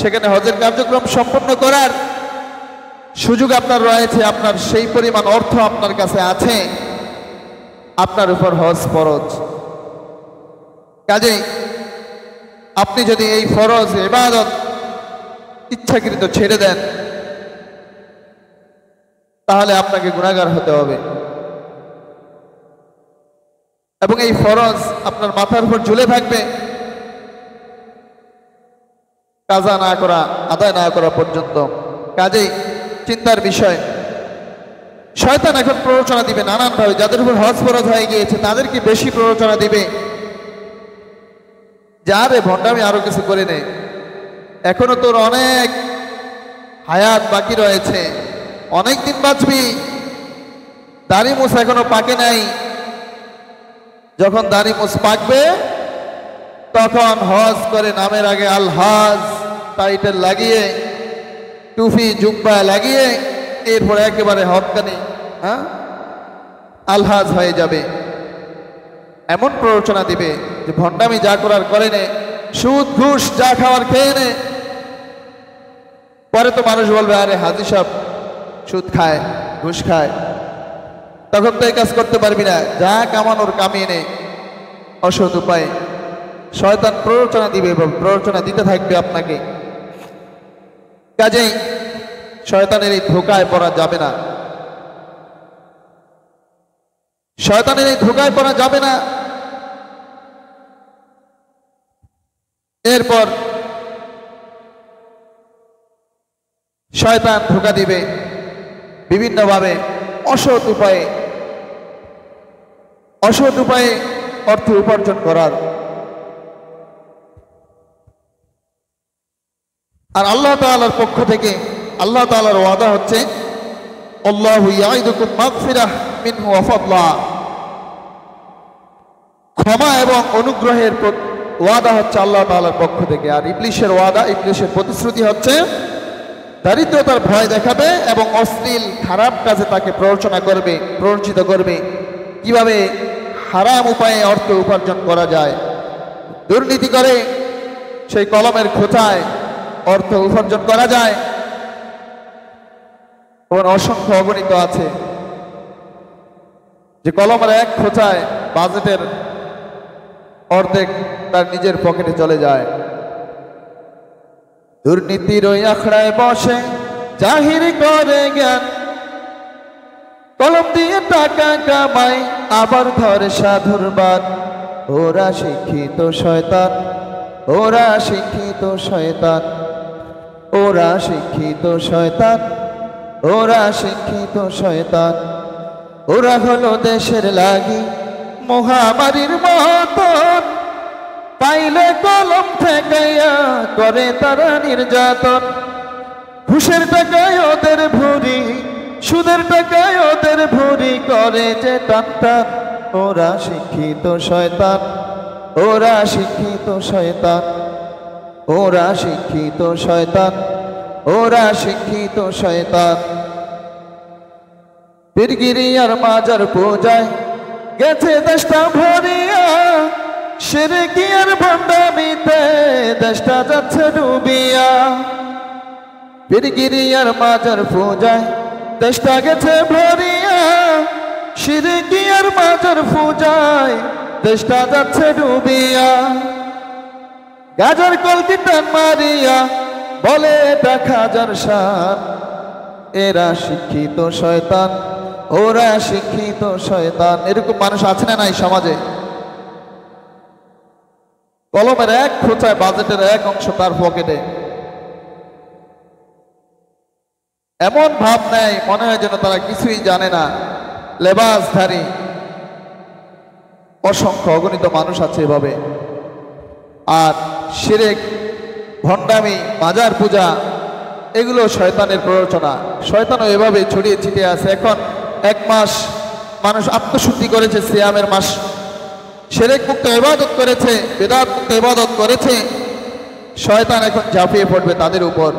সেখানে হজের কার্যক্রম সম্পন্ন করার সুযোগ আপনার রয়েছে। আপনার সেই পরিমাণ অর্থ আপনার কাছে আছে, আপনার উপর হজ ফরজ। কাজেই আপনি যদি এই ফরজ ইবাদত ইচ্ছাকৃত ছেড়ে দেন, তাহলে আপনাকে গুনাহগার হতে হবে, এবং এই ফরজ আপনার মাথার উপর ঝুলে থাকবে কাজা না করা, আদায় না করা পর্যন্ত। কাজেই চিন্তার বিষয়। শয়তান এখন প্ররোচনা দিবে নানানভাবে, যাদের উপর হজ ফরজ হয়ে গিয়েছে তাদেরকে বেশি প্ররোচনা দিবে, যারে ভণ্ডামি আরো কিছু করে নে, এখনো তোর অনেক হায়াত বাকি রয়েছে, অনেক দিন বাঁচবি, দাড়ি মুছ এখনো পাকে নাই, যখন দাড়ি মুছ পাকবে তখন হজ করে নামের আগে আল হাজ টাইটেল লাগিয়ে, টুপি জুব্বা লাগিয়ে, এরপরে একেবারে হকানি আল হাজ হয়ে যাবে। এমন প্ররোচনা দিবে যে ভণ্ডামি যা করার করে নে, সুদ ঘুষ যা খাওয়ার খেয়ে নে। পরে তো মানুষ বলবে আরে হাজি সাহেব সুদ খায়, ঘুষ খায়, তখন তো এই কাজ করতে পারবি না, যা কামানোর কামিয়ে নে অসৎ উপায়ে। শয়তান প্ররোচনা দিবে এবং প্ররোচনা দিতে থাকবে আপনাকে। কাজেই শয়তানের এই ধোঁকায় পড়া যাবে না, শয়তানের এই ধোঁকায় পড়া যাবে না। এরপর শয়তান ধোঁকা দিবে বিভিন্নভাবে, অসৎ উপায়ে অর্থ উপার্জন করার। আর আল্লাহ তাআলার পক্ষ থেকে আল্লাহ তাআলার ওয়াদা হচ্ছে, আল্লাহু ইয়াইদুকুম মাগফিরাহ মিনহু ওয়া ফাদলা, ক্ষমা এবং অনুগ্রহের ওয়াদা হচ্ছে আল্লাহ তাআলার পক্ষ থেকে। আর ইবলিশের ওয়াদা, ইবলিশের প্রতিশ্রুতি হচ্ছে দারিদ্রতার ভয় দেখাবে এবং অশ্লীল খারাপ কাজে তাকে প্ররোচিত করবে, কিভাবে হারাম উপায়ে অর্থ উপার্জন করা যায়। দুর্নীতি করে সেই কলমের খোঁচায় অর্থ উপার্জন করা যায়, এবং অসংখ্য অগণিত আছে। যে কলমের এক খোঁচায় বাজেটের অর্ধেক তার নিজের পকেটে চলে যায়। দুর্নীতির ওই আখড়ায় বসে জাহির করে জ্ঞান, কলম দিয়ে টাকা কামায় আবার ধরে সাধুর বাদ। ওরা শিক্ষিত শয়তান, ওরা শিক্ষিত শয়তান, ওরা শিক্ষিত শয়তান, ওরা শিক্ষিত শয়তান। ওরা হলো দেশের লাগি মহামারীর মতন, পাইলে কলম ঠেকাইয়া করে তারা নির্যাতন। ঘুষের টাকায় ওদের ভুরি, সুদের টাকায় ওদের ভুরি করে যে টান টান। ওরা শিক্ষিত শয়তান, ওরা শিক্ষিত শয়তান, ওরা শিক্ষিত শয়তান, ওরা শিক্ষিত শয়তান। পীরগিরি আর মাজার পূজায় গেছে দেশটা ভরিয়া, শিরকি আর ভণ্ডামিতে দেশটা যাচ্ছে ডুবিয়া। পীরগিরি আর মাজার পূজায় দেশটা গেছে ভরিয়া, শিরকি আর মাজার পূজায় দেশটা যাচ্ছে ডুবিয়া। গাজার কলকি টান মারিয়া বলে এটা খাজার শান। এরা শিক্ষিত শয়তান, ওরা শিক্ষিত শয়তান। এরকম মানুষ আছে না নাই সমাজে? কলমের এক খোঁচায় বাজেটের এক অংশ তার পকেটে, এমন ভাব নেয় মনে হয় যেন তারা কিছুই জানে না। লেবাসধারী অসংখ্য অগণিত মানুষ আছে এভাবে। আর শিরক, ভণ্ডামি, মাজার পূজা এগুলো শয়তানের প্ররোচনা। শয়তানও এভাবে ছড়িয়ে ছিটিয়ে আছে। এখন এক মাস মানুষ আত্মশুদ্ধি করেছে, সিয়ামের মাস, শিরক মুক্ত ইবাদত করেছে, বিদআত মুক্ত ইবাদত করেছে। শয়তান এখন ঝাঁপিয়ে পড়বে তাদের উপর।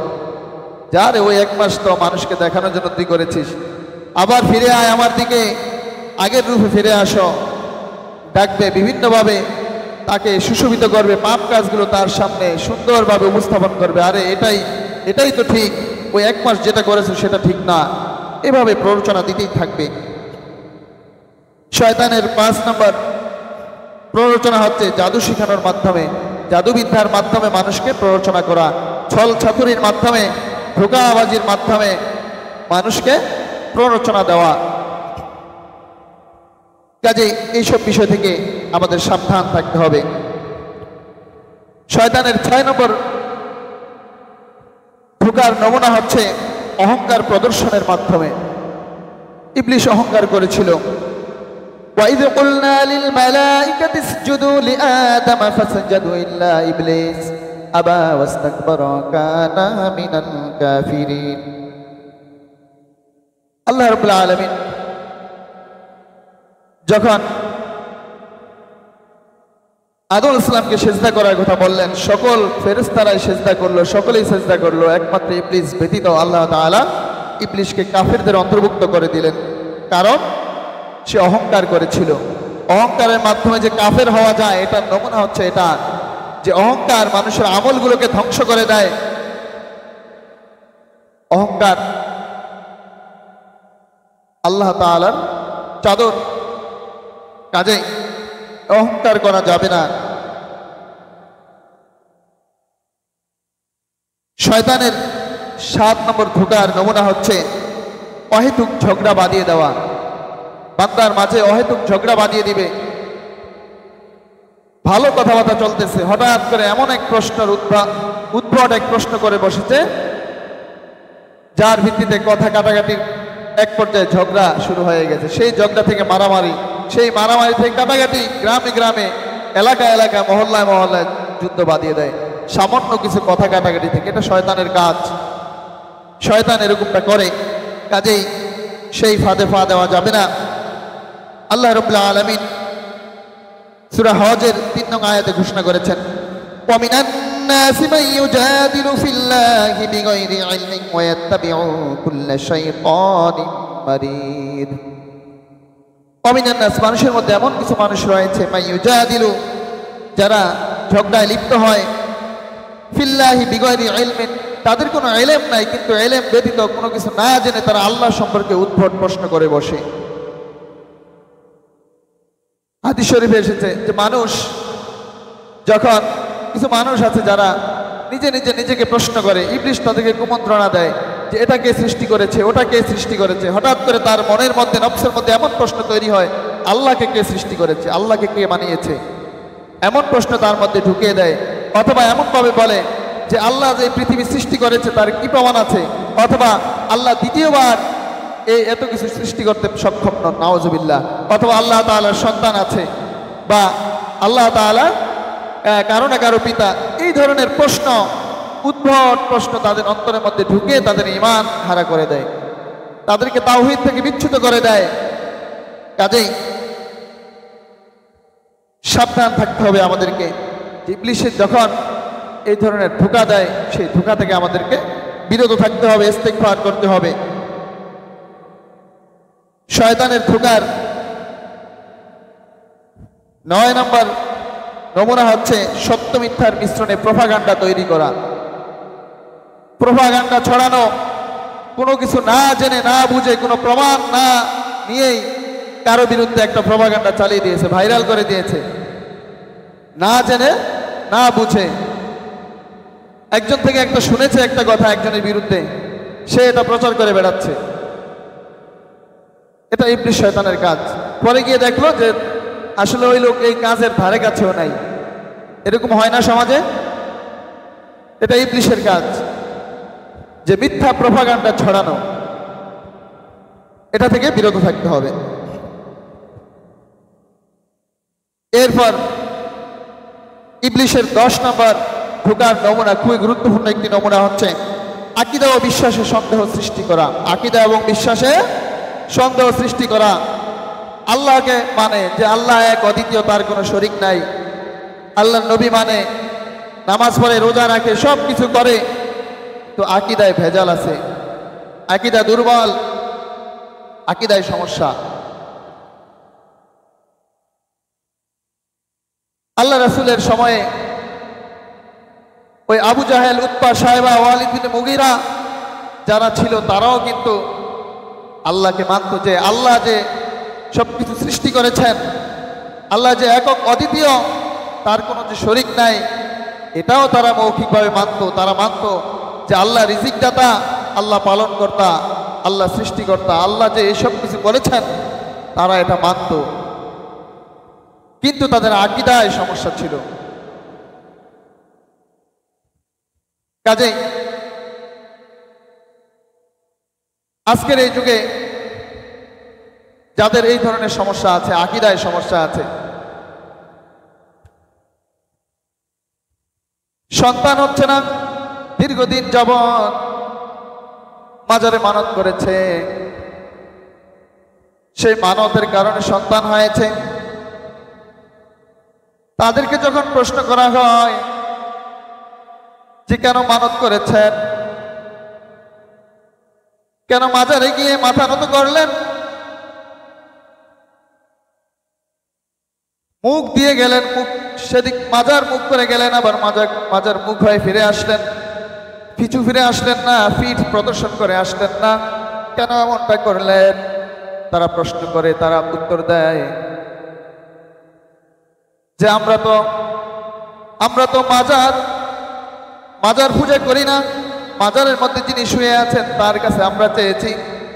যারে ওই এক মাস তো মানুষকে দেখানোর জন্য তুই করেছিস, আবার ফিরে আয় আমার দিকে, আগের রূপে ফিরে আসো। ডাকবে বিভিন্নভাবে, তাকে সুশোভিত করবে, পাপ কাজগুলো তার সামনে সুন্দরভাবে উপস্থাপন করবে। আরে এটাই তো ঠিক, ওই এক মাস যেটা করেছে সেটা ঠিক না, এভাবে প্ররোচনা দিতেই থাকবে। শয়তানের 5 নম্বর প্ররোচনা হচ্ছে জাদু শিখানোর মাধ্যমে, জাদুবিদ্যার মাধ্যমে মানুষকে প্ররোচনা করা, ছল ছাতুরির মাধ্যমে, ধোঁকাবাজির মাধ্যমে মানুষকে প্ররোচনা দেওয়া। কাজে এইসব বিষয় থেকে আমাদের সাবধান থাকতে হবে। শয়তানের 6 নম্বর ধোঁকার নমুনা হচ্ছে অহংকার প্রদর্শনের মাধ্যমে। ইবলিশ অহংকার করেছিল, وَإِذْ قُلْنَا لِلْمَلَائِكَةِ اسْجُدُوا لِآدَمَ فَسَجَدُوا إِلَّا إِبْلِيسَ أَبَى وَاسْتَكْبَرَ وَكَانَ مِنَ الْكَافِرِينَ। আল্লাহ রাব্বুল আলামিন যখন আদম ইসলামকে সেজদা করার কথা বললেন, সকল ফেরেশতারাই সেজদা করলো, সকলেই সেজদা করলো, একমাত্র ইবলিস ব্যতীত আল্লাহ তাআলা ইবলিসকে কাফেরদের অন্তর্ভুক্ত করে দিলেন। কারণ সে অহংকার করেছিল। অহংকারের মাধ্যমে যে কাফের হওয়া যায়, এটার নমুনা হচ্ছে এটা, যে অহংকার মানুষের আমলগুলোকে ধ্বংস করে দেয়। অহংকার আল্লাহ তাআলার চাদর, কাজে অহংকার করা যাবে না। শয়তানের 7 নম্বর ধোঁকার নমুনা হচ্ছে অহেতুক ঝগড়া বাঁধিয়ে দেওয়া। বান্দার মাঝে অহেতুক ঝগড়া বাঁধিয়ে দিবে। ভালো কথাবার্তা চলতেছে, হঠাৎ করে এমন এক প্রশ্নের উদ্ভট এক প্রশ্ন করে বসেছে, যার ভিত্তিতে কথা কাটাকাটির এক পর্যায়ে ঝগড়া শুরু হয়ে গেছে। সেই ঝগড়া থেকে মারামারি, সেই মারামারি থেকে কাটাকাটি, গ্রামে গ্রামে, এলাকায় এলাকায়, মহল্লায় মহল্লায় যুদ্ধ বাঁধিয়ে দেয় সামান্য কিছু কথা কাটাকাটি থেকে। এটা শয়তানের কাজ, শয়তান এরকমটা করে। কাজেই সেই ফাঁদে পা দেওয়া যাবে না। আল্লাহ রাব্বুল আলামিন সূরা হজের 3 নং আয়াতে ঘোষণা করেছেন, ওয়ামিনান নাসি মান ইউজাদিলু ফিল্লাহি বিগাইরি ইলমিন ওয়া ইয়াত্তাবিউ কুল্লা শাইতানিন মারিদ। ওয়ামিনান নাস, মানুষের মধ্যে এমন কিছু মানুষ রয়েছে, মান ইউজাদিলু, যারা ঝগড়ায় লিপ্ত হয়, ফিল্লাহি বিগাইরি ইলমিন, তাদের কোনো ইলম নাই, কিন্তু ইলম ব্যতীত কোনো কিছু না জেনে তারা আল্লাহ সম্পর্কে উদ্ভট প্রশ্ন করে বসে। হাদিস শরীফে এসেছে যে মানুষ যখন, কিছু মানুষ আছে যারা নিজেকে প্রশ্ন করে, ইবলিস তাদেরকে কুমন্ত্রণা দেয় যে এটা কে সৃষ্টি করেছে, ওটা কে সৃষ্টি করেছে। হঠাৎ করে তার মনের মধ্যে, নফসের মধ্যে এমন প্রশ্ন তৈরি হয়, আল্লাহকে কে সৃষ্টি করেছে, আল্লাহকে কে বানিয়েছে, এমন প্রশ্ন তার মধ্যে ঢুকিয়ে দেয়। অথবা এমনভাবে বলে যে আল্লাহ যে পৃথিবী সৃষ্টি করেছে তার কি প্রমাণ আছে, অথবা আল্লাহ দ্বিতীয়বার এই এত কিছু সৃষ্টি করতে সক্ষম নন, নাউজুবিল্লাহ। অথবা আল্লাহ তাআলার সন্তান আছে, বা আল্লাহ তাআলা কারো না কারো পিতা। এই ধরনের প্রশ্ন, উদ্ভট প্রশ্ন তাদের অন্তরের মধ্যে ঢুকে তাদের ঈমান হারা করে দেয়, তাদেরকে তাওহীদ থেকে বিচ্যুত করে দেয়। কাজেই সাবধান থাকতে হবে আমাদেরকে। ইবলিসের যখন এই ধরনের ধোঁকা দেয়, সেই ধোঁকা থেকে আমাদেরকে বিরত থাকতে হবে, ইস্তেগফার করতে হবে। শয়তানের ধোঁকার 9 নম্বর নমুনা হচ্ছে সত্য মিথ্যার মিশ্রণে প্রোপাগান্ডা তৈরি করা, প্রোপাগান্ডা ছড়ানো। কোনো কিছু না জেনে, না বুঝে, কোনো প্রমাণ না নিয়েই কারো বিরুদ্ধে একটা প্রোপাগান্ডা চালিয়ে দিয়েছে, ভাইরাল করে দিয়েছে, না জেনে না বুঝে। একজন থেকে একটা শুনেছে একটা কথা একজনের বিরুদ্ধে, সে এটা প্রচার করে বেড়াচ্ছে। এটা ইবলিস শয়তানের কাজ। পরে গিয়ে দেখলো যে আসলে ওই লোক এই কাজের ধারে কাছেও নাই। এরকম হয় না সমাজে? এটা ইবলিসের কাজ, যে মিথ্যা প্রোপাগান্ডা ছড়ানো। এটা থেকে বিরত থাকতে হবে। এরপর ইবলিসের 10 নম্বর ধোঁকার নমুনা, খুবই গুরুত্বপূর্ণ একটি নমুনা হচ্ছে আকীদা ও বিশ্বাসে সন্দেহ সৃষ্টি করা। আকীদা এবং বিশ্বাসে সন্দেহ সৃষ্টি করা। আল্লাহকে মানে যে আল্লাহ এক, অদ্বিতীয়, তার কোনো শরীক নাই। আল্লাহর নবী মানে, নামাজ পড়ে, রোজা রাখে, সব কিছু করে, তো আকীদায় ভেজাল আছে, আকীদা দুর্বল, আকীদায় সমস্যা। আল্লাহ রাসূলের সময়ে ওই আবু জাহেল, উতবা, সায়বা, ওয়ালিদ বিন মুগীরা যারা ছিল, তারাও কিন্তু আল্লাহকে মানত, যে আল্লাহ যে সবকিছু সৃষ্টি করেছেন, আল্লাহ যে একক, অদ্বিতীয়, তার কোনো যে শরীক নাই, এটাও তারা মৌখিকভাবে মানত। তারা মানত যে আল্লাহ রিজিকদাতা, আল্লাহ পালনকর্তা, আল্লাহ সৃষ্টিকর্তা, আল্লাহ যে এসব কিছু করেছেন, তারা এটা মানত। কিন্তু তাদের আকীদায় সমস্যা ছিল। কাজেই আজকের এই যুগে যাদের এই ধরনের সমস্যা আছে, আকীদায় সমস্যা আছে, সন্তান হচ্ছে না, দীর্ঘদিন যাবৎ মাজারে মানত করেছে, সেই মানতের কারণে সন্তান হয়েছে। তাদেরকে যখন প্রশ্ন করা হয় যে কেন মানত করেছেন, কেন মাজারে গিয়ে মাথা নত করলেন, মুখ দিয়ে গেলেন, মুখ সেদিক মাজার মুখ করে গেলেন, আবার মাজার মুখ হয়ে ফিরে আসলেন, পিছু ফিরে আসলেন না, পিঠ প্রদর্শন করে আসলেন না, কেন এমনটা করলেন? তারা প্রশ্ন করে, তারা উত্তর দেয় যে আমরা তো মাজার পূজা করি না, মাজারের মধ্যে যিনি শুয়ে আছেন তার কাছে আমরা চেয়েছি,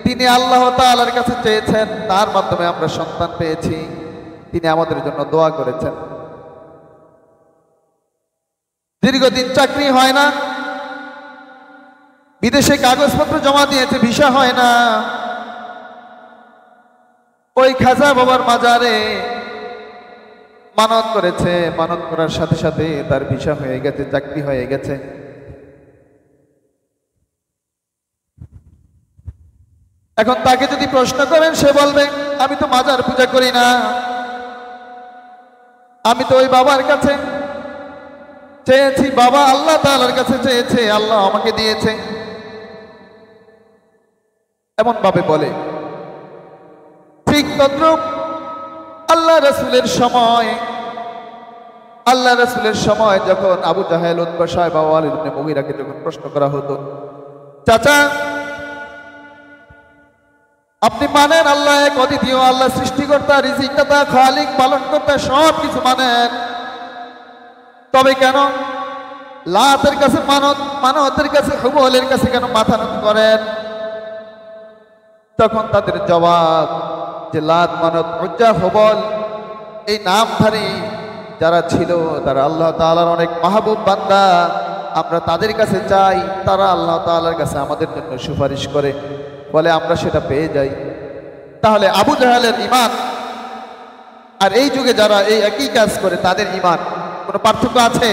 তিনি আল্লাহ তাআলার কাছে চেয়েছেন, তার মাধ্যমে আমরা সন্তান পেয়েছি, তিনি আমাদের জন্য দোয়া করেছেন। দীর্ঘদিন চাকরি হয় না, বিদেশে কাগজপত্র জমা দিয়েছে, ভিসা হয় না, ওই খাজা বাবার মাজারে মানত করেছে, মানত করার সাথে সাথে তার ভিসা হয়ে গেছে, চাকরি হয়ে গেছে। এখন তাকে যদি প্রশ্ন করেন, সে বলবে আমি তো মাজার পূজা করি না, আমি তো ওই বাবার কাছে চেয়েছি, বাবা আল্লাহ তাআলার কাছে চেয়েছে, আল্লাহ আমাকে দিয়েছে, এমন ভাবে বলে। ঠিক তদ্রূপ আল্লাহ রাসূলের সময় যখন আবু জাহেল, উতবা, সায়বা, ওয়ালিদ ইবনে মুগীরাকে যখন প্রশ্ন করা হতো, চাচা আপনি মানেন আল্লাহ এক অদ্বিতীয়, আল্লাহ সৃষ্টিকর্তা, রিজিকদাতা, খালিক, পালনকর্তা, সব কিছু মানেন। তবে কেন লাতের কাছে মানতের কাছে, হুবলের কাছে কেন মাথা নত করেন? তখন তাদের জবাব যে লাত, মানত, উজ্জা, হুবল এই নামধারী যারা ছিল তারা আল্লাহ তাআলার অনেক মাহবুব বান্দা। আমরা তাদের কাছে চাই, তারা আল্লাহ তাআলার কাছে আমাদের জন্য সুপারিশ করে, বলে আমরা সেটা পেয়ে যাই। তাহলে আবু জাহালের ঈমান আর এই যুগে যারা এই একই কাজ করে তাদের ঈমান কোনো পার্থক্য আছে?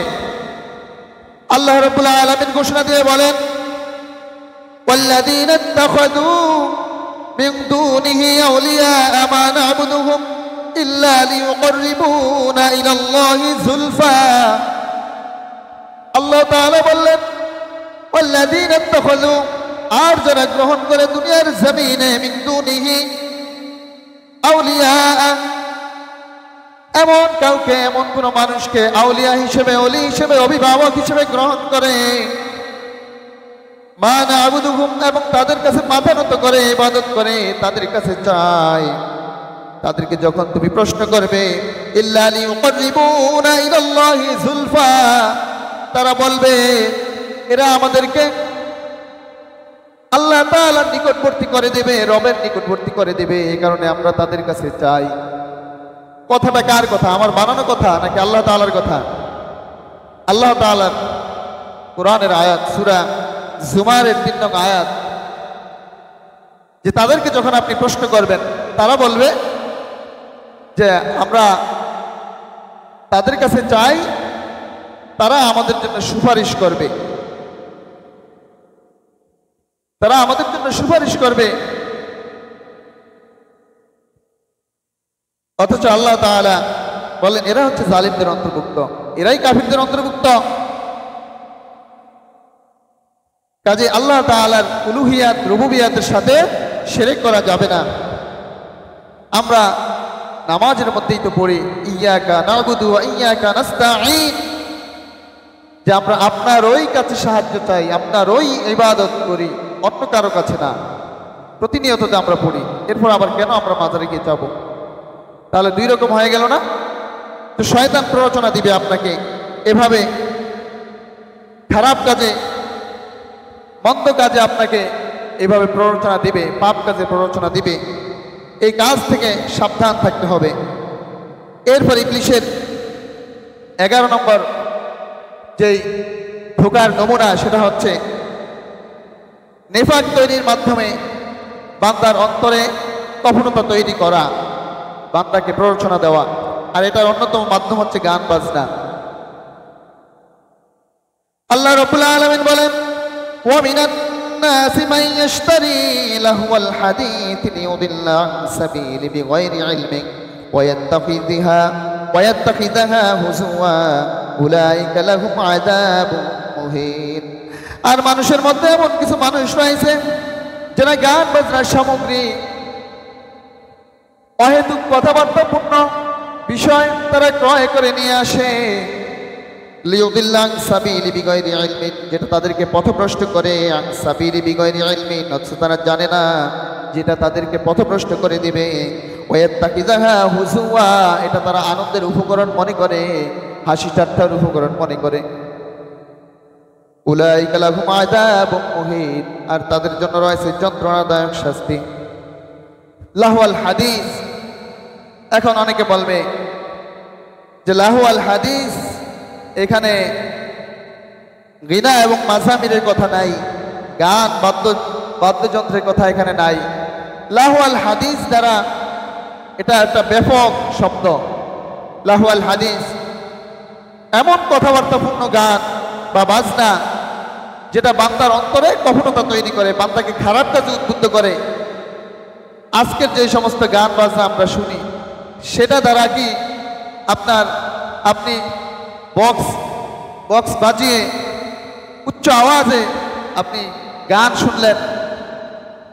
আল্লাহ রাব্বুল আলামিন ঘোষণা দিয়ে বলেন, ওয়াল্লাযীনা ইত্তাখাযু মিন দুনিহি আউলিয়া মা না'বুদুহুম ইল্লা লিয়ুকাররিবুনা ইলাল্লাহি যুলফা। আল্লাহ তাআলা বললেন, ওয়াল্লাযীনা ইত্তাখাযু, আর যারা গ্রহণ করে দুনিয়ার জমিনে মিন দুনিহি আউলিয়া, এমন কাউকে, এমন কোন মানুষকে আউলিয়া হিসেবে, ওলি হিসেবে, অভিভাবক হিসেবে গ্রহণ করে, মা না'বুদুহুম, এবং তাদের কাছে মাথা নত করে ইবাদত করে, তাদের কাছে চায়, তাদেরকে যখন তুমি প্রশ্ন করবে ইল্লা লিয়ুকাররিবুনা ইলাল্লাহি যুলফা, তারা বলবে এরা আমাদেরকে আল্লাহ তাআলার নিকটবর্তী করে দেবে, রবের নিকটবর্তী করে দেবে, এই কারণে আমরা তাদের কাছে চাই। কথাটা কার কথা? আমার বানানো কথা নাকি আল্লাহ তাআলার কথা? আল্লাহ তাআলার কোরআনের আয়াত, সূরা জুমারের 3 নং আয়াত, যে তাদেরকে যখন আপনি প্রশ্ন করবেন তারা বলবে যে আমরা তাদের কাছে চাই, তারা আমাদের জন্য সুপারিশ করবে, তারা আমাদের জন্য সুপারিশ করবে। অথচ আল্লাহ তাআলা বলেন এরা হচ্ছে জালিমদের অন্তর্ভুক্ত, এরাই কাফিরদের অন্তর্ভুক্ত। কাজে আল্লাহ তাআলার উলুহিয়াত, রুবুবিয়াতের সাথে শিরক করা যাবে না। আমরা নামাজের মধ্যেই তো পড়ি ইয়াকা না'বুদু ওয়া ইয়াকা নাস্তাঈন, যে আমরা আপনারই কাছে সাহায্য চাই, আপনারই ইবাদত করি, অন্য কারো কাছে না। প্রতিনিয়ত যে আমরা পড়ি, এরপর আবার কেন আমরা মাজারে গিয়ে যাব? তাহলে 2 রকম হয়ে গেল না? তো শয়তান প্ররোচনা দিবে আপনাকে এভাবে, খারাপ কাজে, মন্দ কাজে আপনাকে এভাবে প্ররোচনা দিবে, পাপ কাজে প্ররোচনা দিবে। এই কাজ থেকে সাবধান থাকতে হবে। এরপর ইবলিসের 11 নম্বর যেই ধোঁকার নমুনা, সেটা হচ্ছে নেফাক তৈরির মাধ্যমে বান্দার অন্তরে কপটতা তৈরি করা, বান্দাকে প্ররোচনা দেওয়া। আর এটার অন্যতম মাধ্যম হচ্ছে গান বাজনা। আল্লাহ রাব্বুল আলামিন বলেন, ওয়া মিনান নাসি মান ইয়াশতারি লাহওয়াল হাদীথ লিয়ুদিল্লা আন সাবিলি বিগাইরি ইলমিন ওয়া ইয়াত্তাখিযাহা হুজুওয়া উলাইকা লাহুম আযাবুন মুহিন। আর মানুষের মধ্যে এমন কিছু মানুষ রয়েছে যারা গান বাজনার সামগ্রী, অহেতুক কথাবার্তাপূর্ণ বিষয় তারা ক্রয় করে নিয়ে আসে, লিয়ুদিল্লা আন সাবিলি বিগাইরি ইলমিন, যেটা তাদেরকে পথভ্রষ্ট করে, আন সাবিলি বিগাইরি ইলমিন, অথচ তারা জানে না যেটা তাদেরকে পথভ্রষ্ট করে দিবে। ওয়া ইয়াত্তাখিযাহা হুজুওয়া, এটা তারা আনন্দের উপকরণ মনে করে, হাসি ঠাট্টার উপকরণ মনে করে। উলাইকা লাহুম আযাবুন মুহিন, আর তাদের জন্য রয়েছে যন্ত্রণাদায়ক শাস্তি। লাহওয়াল হাদিস, এখন অনেকে বলবে যে লাহওয়াল হাদিস, এখানে গিনা এবং মাজামিরের কথা নাই, গান বাদ্যযন্ত্রের কথা এখানে নাই। লাহওয়াল হাদিস দ্বারা এটা একটা ব্যাপক শব্দ। লাহওয়াল হাদিস এমন কথাবার্তাপূর্ণ গান বা বাজনা যেটা বান্দার অন্তরে কপটতা তৈরি করে, বান্দাকে খারাপ কাজে উদ্বুদ্ধ করে। আজকের যে সমস্ত গান বাজনা আমরা শুনি, সেটা দ্বারা কি আপনি বক্স বাজিয়ে উচ্চ আওয়াজে আপনি গান শুনলেন,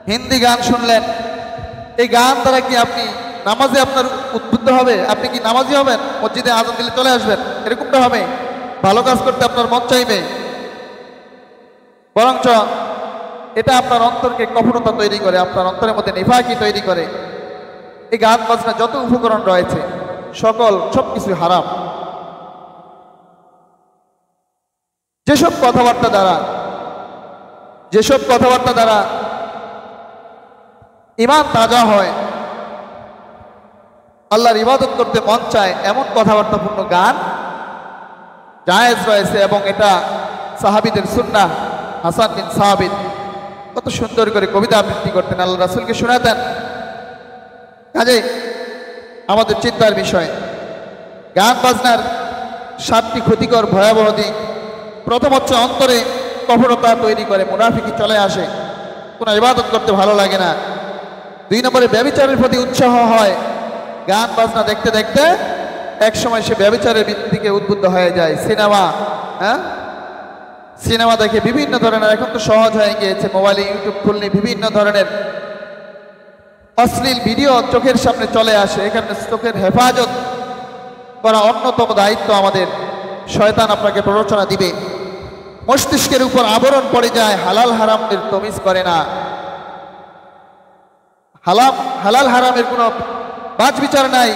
হিন্দি গান শুনলেন, এই গান দ্বারা কি আপনি নামাজে আপনার উদ্বুদ্ধ হবে? আপনি কি নামাজি হবেন? মসজিদে আযান দিলে চলে আসবেন? এরকমটা হবে? ভালো কাজ করতে আপনার মন চাইবে? বরঞ্চ এটা আপনার অন্তরকে কঠোরতা তৈরি করে, আপনার অন্তরের মধ্যে নিফাকি তৈরি করে। এই গান বাজনা যত উপকরণ রয়েছে সবকিছু হারাম। যেসব কথাবার্তা দ্বারা ঈমান তাজা হয়, আল্লাহর ইবাদত করতে মন চায়, এমন কথাবার্তাপূর্ণ গান জায়েজ রয়েছে। এবং এটা সাহাবীদের সুন্নাহ। হাসান বিন সাবিত কত সুন্দর করে কবিতা আবৃত্তি করতেন, আল্লাহ রাসূলকে শোনাতেন। কাজে আমাদের চিন্তার বিষয়, গান বাজনার 7টি ক্ষতিকর ভয়াবহ দিক। প্রথম হচ্ছে অন্তরে কঠোরতা তৈরি করে, মুনাফিকি চলে আসে, কোনো ইবাদত করতে ভালো লাগে না। 2 নম্বরে ব্যভিচারের প্রতি উৎসাহ হয়। গান বাজনা দেখতে দেখতে এক সময় সে ব্যভিচারের দিকে উদ্বুদ্ধ হয়ে যায়। সিনেমা দেখে বিভিন্ন ধরনের, এখন তো সহজ হয়ে গিয়েছে, মোবাইলে ইউটিউব খুললে বিভিন্ন ধরনের অশ্লীল ভিডিও চোখের সামনে চলে আসে। এখানে চোখের হেফাজত করা অন্যতম দায়িত্ব আমাদের। শয়তান আপনাকে প্ররোচনা দিবে, মস্তিষ্কের উপর আবরণ পড়ে যায়, হালাল হারামের তমিজ করে না। হালাল হারামের কোনো বাজ বিচার নাই।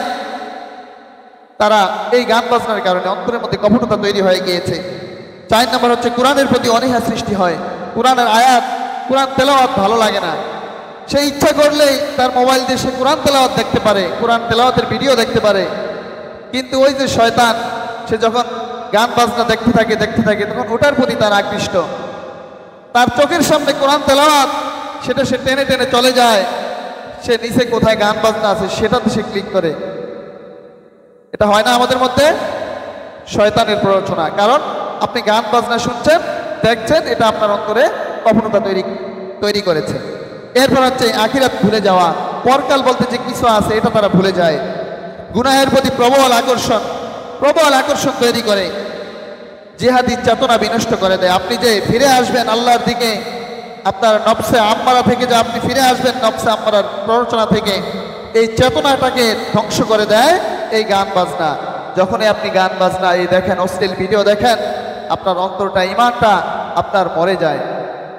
তারা এই গান বাজনার কারণে অন্তরের মধ্যে কপটতা তৈরি হয়ে গিয়েছে। 4 নম্বর হচ্ছে কোরআনের প্রতি অনীহা সৃষ্টি হয়। কোরআনের আয়াত, কোরআন তেলাওয়াত ভালো লাগে না। সে ইচ্ছা করলেই তার মোবাইল দিয়ে সে কোরআন তেলাওয়াত দেখতে পারে, কোরআন তেলাওয়াতের ভিডিও দেখতে পারে। কিন্তু ওই যে শয়তান, সে যখন গান বাজনা দেখতে থাকে তখন ওটার প্রতি তার আকৃষ্ট। তার চোখের সামনে কোরআন তেলাওয়াত, সেটা সে টেনে টেনে চলে যায়। সে নিচে কোথায় গান বাজনা আছে সেটাতে সে ক্লিক করে। এটা হয় না আমাদের মধ্যে? শয়তানের প্ররোচনা। কারণ আপনি গান বাজনা শুনছেন, দেখছেন, এটা আপনার অন্তরে কপটতা তৈরি করেছে। এরপর হচ্ছে আখিরাত ভুলে যাওয়া। পরকাল বলতে যে কিছু আছে এটা তারা ভুলে যায়। গুনাহের প্রতি প্রবল আকর্ষণ তৈরি করে, জিহাদি চেতনা বিনষ্ট করে দেয়। আপনি যে ফিরে আসবেন আল্লাহর দিকে, আপনার নফসে আম্মারা থেকে যে আপনি ফিরে আসবেন নফসে আম্মারার প্ররোচনা থেকে, এই চেতনাটাকে ধ্বংস করে দেয় এই গান বাজনা। যখনই আপনি গান বাজনা এই দেখেন, অশ্লীল ভিডিও দেখেন, আপনার অন্তরটা, ঈমানটা আপনার মরে যায়।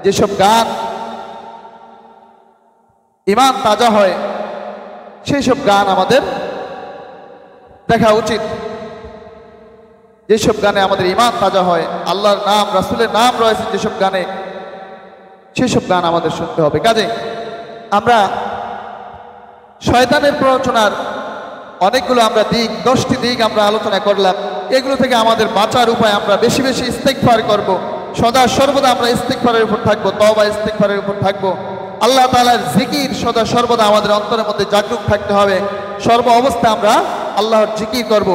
যেসব গান ঈমান তাজা হয় সেই সব গান আমাদের দেখা উচিত। যেসব গানে আমাদের ঈমান তাজা হয়, আল্লাহর নাম, রাসূলের নাম রয়েছে যেসব গানে, সেসব গান আমাদের শুনতে হবে। কাজে আমরা শয়তানের প্ররোচনার অনেকগুলো আমরা 10টি দিক আমরা আলোচনা করলাম। এগুলো থেকে আমাদের বাঁচার উপায়, আমরা বেশি বেশি ইস্তেগফার করব, সদা সর্বদা আমরা ইস্তেগফারের উপর থাকবো, তওবা ইস্তেগফারের উপর থাকবো। আল্লাহ তাআলার জিকির সদা সর্বদা আমাদের অন্তরের মধ্যে জাগরুক থাকতে হবে। সর্ব অবস্থায় আমরা আল্লাহর জিকির করব।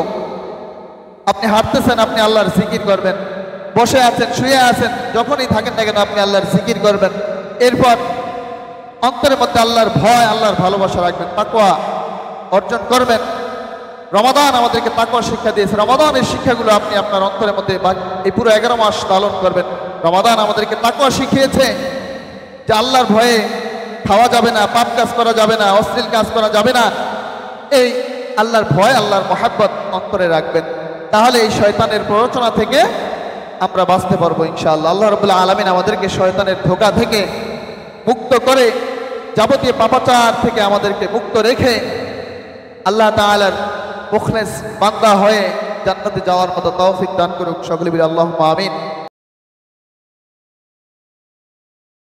আপনি হাঁটতেছেন, আপনি আল্লাহর জিকির করবেন। বসে আছেন, শুয়ে আছেন, যখনই থাকেন না কেন আপনি আল্লাহর জিকির করবেন। এরপর অন্তরের মধ্যে আল্লাহর ভয়, আল্লাহর ভালোবাসা রাখবেন, তাকওয়া অর্জন করবেন। রমাদান আমাদেরকে তাকওয়া শিক্ষা দিয়েছে। রমাদানের শিক্ষাগুলো আপনি আপনার অন্তরের মধ্যে এই পুরো 11 মাস পালন করবেন। রমাদান আমাদেরকে তাকওয়া শিখিয়েছে যে আল্লাহর ভয়ে খাওয়া যাবে না, পাপ কাজ করা যাবে না, অশ্লীল কাজ করা যাবে না। এই আল্লাহর ভয়, আল্লাহর মহাব্বত অন্তরে রাখবেন। তাহলে এই শয়তানের প্ররোচনা থেকে আমরা বাঁচতে পারবো ইনশাআল্লাহ। আল্লাহ রাব্বুল আলামিন আমাদেরকে শয়তানের ধোঁকা থেকে মুক্ত করে, যাবতীয় পাপাচার থেকে আমাদেরকে মুক্ত রেখে আল্লাহ তাআলার মুখলেস বান্দা হয়ে জান্নাতে যাওয়ার মতো তৌফিক দান করুক। সকলে বলি আল্লাহুম্মা আমিন।